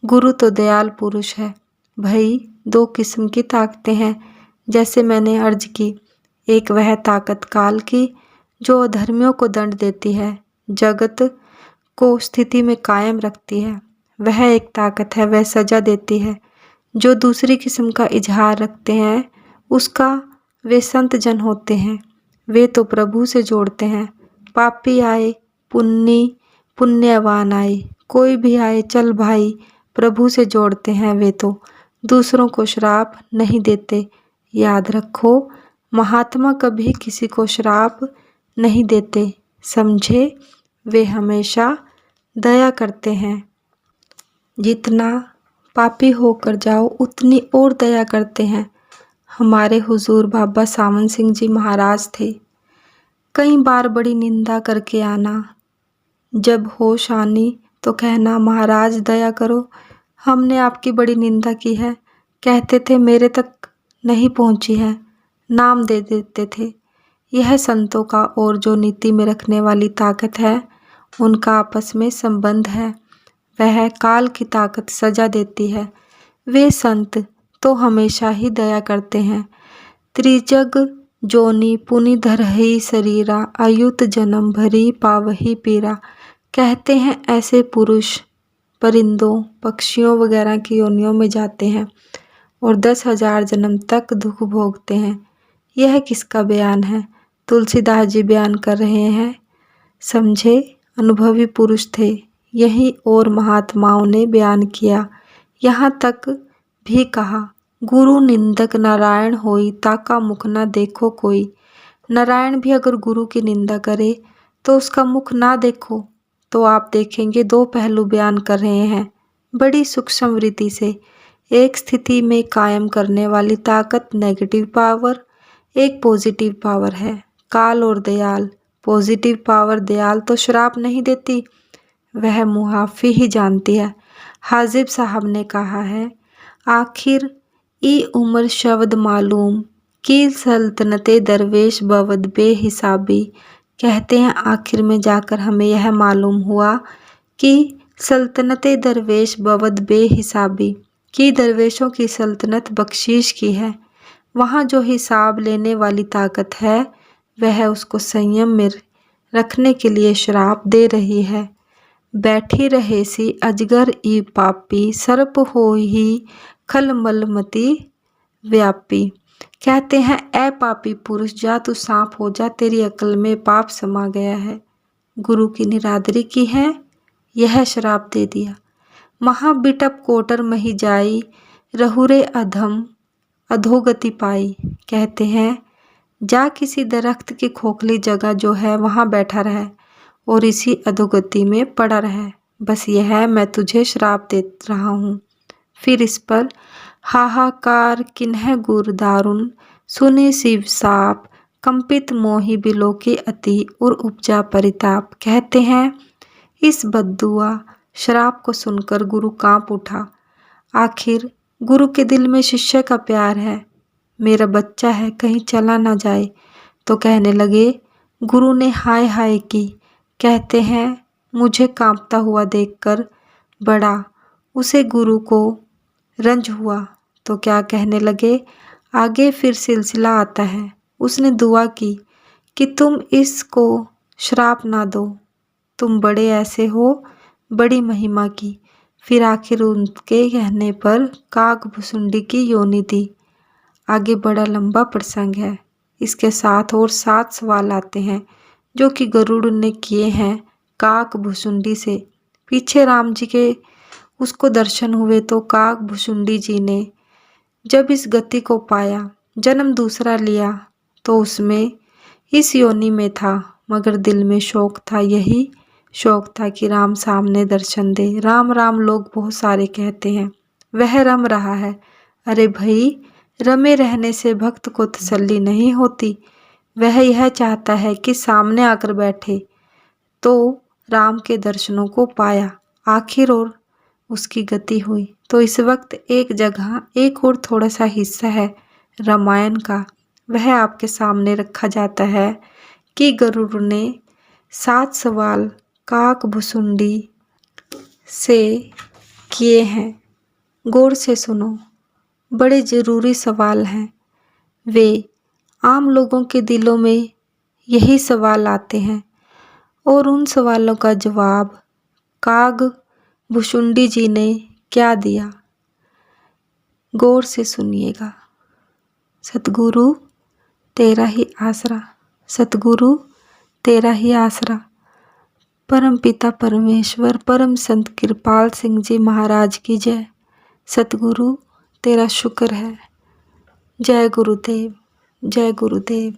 [SPEAKER 1] गुरु तो दयाल पुरुष है। भाई 2 किस्म की ताकतें हैं, जैसे मैंने अर्ज की। एक वह ताकत काल की जो अधर्मियों को दंड देती है, जगत को स्थिति में कायम रखती है। वह एक ताकत है, वह सजा देती है। जो दूसरी किस्म का इजहार रखते हैं, उसका वे संत जन होते हैं। वे तो प्रभु से जोड़ते हैं। पापी आए पुण्यवान आए, कोई भी आए चल भाई, प्रभु से जोड़ते हैं। वे तो दूसरों को श्राप नहीं देते। याद रखो, महात्मा कभी किसी को श्राप नहीं देते, समझे? वे हमेशा दया करते हैं। जितना पापी होकर जाओ उतनी और दया करते हैं। हमारे हुजूर बाबा सावन सिंह जी महाराज थे। कई बार बड़ी निंदा करके आना, जब होश आनी तो कहना महाराज दया करो, हमने आपकी बड़ी निंदा की है, कहते थे मेरे तक नहीं पहुंची है, नाम दे देते थे। यह संतों का और जो नीति में रखने वाली ताकत है उनका आपस में संबंध है। वह काल की ताकत सजा देती है। वे संत तो हमेशा ही दया करते हैं। त्रिजग जोनी पुनि धरहि शरीरा, अयुत जन्म भरी पावही पीरा। कहते हैं ऐसे पुरुष परिंदों पक्षियों वगैरह की योनियों में जाते हैं और 10,000 जन्म तक दुख भोगते हैं। यह किसका बयान है? तुलसीदास जी बयान कर रहे हैं। समझे अनुभवी पुरुष थे, यही और महात्माओं ने बयान किया। यहाँ तक भी कहा, गुरु निंदक नारायण होई, ताका मुख ना देखो कोई। नारायण भी अगर गुरु की निंदा करे तो उसका मुख ना देखो। तो आप देखेंगे दो पहलू बयान कर रहे हैं बड़ी सूक्ष्म रीति से। एक स्थिति में कायम करने वाली ताकत नेगेटिव पावर, एक पॉजिटिव पावर है काल और दयाल। पॉजिटिव पावर दयाल तो श्राप नहीं देती, वह मुआफी ही जानती है। हाजिब साहब ने कहा है, आखिर ई उम्र शब्द मालूम की सल्तनते दरवेश बवद बेहिसाबी। कहते हैं आखिर में जाकर हमें यह मालूम हुआ कि सल्तनते दरवेश बवद बेहिसाबी, कि दरवेशों की सल्तनत बख्शीश की है। वहाँ जो हिसाब लेने वाली ताकत है वह उसको संयम में रखने के लिए श्राप दे रही है। बैठी रहे सी अजगर ई पापी, सर्प हो ही खल मलमती व्यापी। कहते हैं ए पापी पुरुष, जा तू सांप हो जा, तेरी अकल में पाप समा गया है। गुरु की निरादरी की है, यह श्राप दे दिया। महाबिटप कोटर मही जाई, रहुरे अधम अधोगति पाई। कहते हैं जा किसी दरख्त की खोखली जगह जो है वहाँ बैठा रहे और इसी अधोगति में पड़ा रहे। बस यह है मैं तुझे श्राप दे रहा हूँ। फिर इस पर हाहाकार किन्ह गुर दारुण, सुने शिव साप कंपित मोहि बिलोके अति और उपजा परिताप। कहते हैं इस बद्दुआ श्राप को सुनकर गुरु कांप उठा। आखिर गुरु के दिल में शिष्य का प्यार है, मेरा बच्चा है कहीं चला ना जाए। तो कहने लगे, गुरु ने हाय हाय की। कहते हैं मुझे कांपता हुआ देखकर बड़ा उसे गुरु को रंज हुआ। तो क्या कहने लगे, आगे फिर सिलसिला आता है। उसने दुआ की कि तुम इसको श्राप ना दो, तुम बड़े ऐसे हो बड़ी महिमा की। फिर आखिर उनके कहने पर काग भुसुंडी की योनि दी। आगे बड़ा लंबा प्रसंग है, इसके साथ और 7 सवाल आते हैं जो कि गरुड़ ने किए हैं काक भुसुंडी से। पीछे राम जी के उसको दर्शन हुए तो काक भुसुंडी जी ने जब इस गति को पाया, जन्म दूसरा लिया तो उसमें इस योनि में था, मगर दिल में शौक था, यही शौक था कि राम सामने दर्शन दे। राम राम लोग बहुत सारे कहते हैं, वह रम रहा है। अरे भाई, रमे रहने से भक्त को तसल्ली नहीं होती। वह यह चाहता है कि सामने आकर बैठे। तो राम के दर्शनों को पाया आखिर और उसकी गति हुई। तो इस वक्त एक जगह एक और थोड़ा सा हिस्सा है रामायण का, वह आपके सामने रखा जाता है कि गरुड़ ने 7 सवाल काक भुसुंडी से किए हैं। गौर से सुनो, बड़े ज़रूरी सवाल हैं। वे आम लोगों के दिलों में यही सवाल आते हैं और उन सवालों का जवाब काग भुसुंडी जी ने क्या दिया, गौर से सुनिएगा। सतगुरु तेरा ही आसरा, सतगुरु तेरा ही आसरा। परम पिता परमेश्वर परम संत कृपाल सिंह जी महाराज की जय। सतगुरु तेरा शुक्र है। जय गुरुदेव, जय गुरुदेव।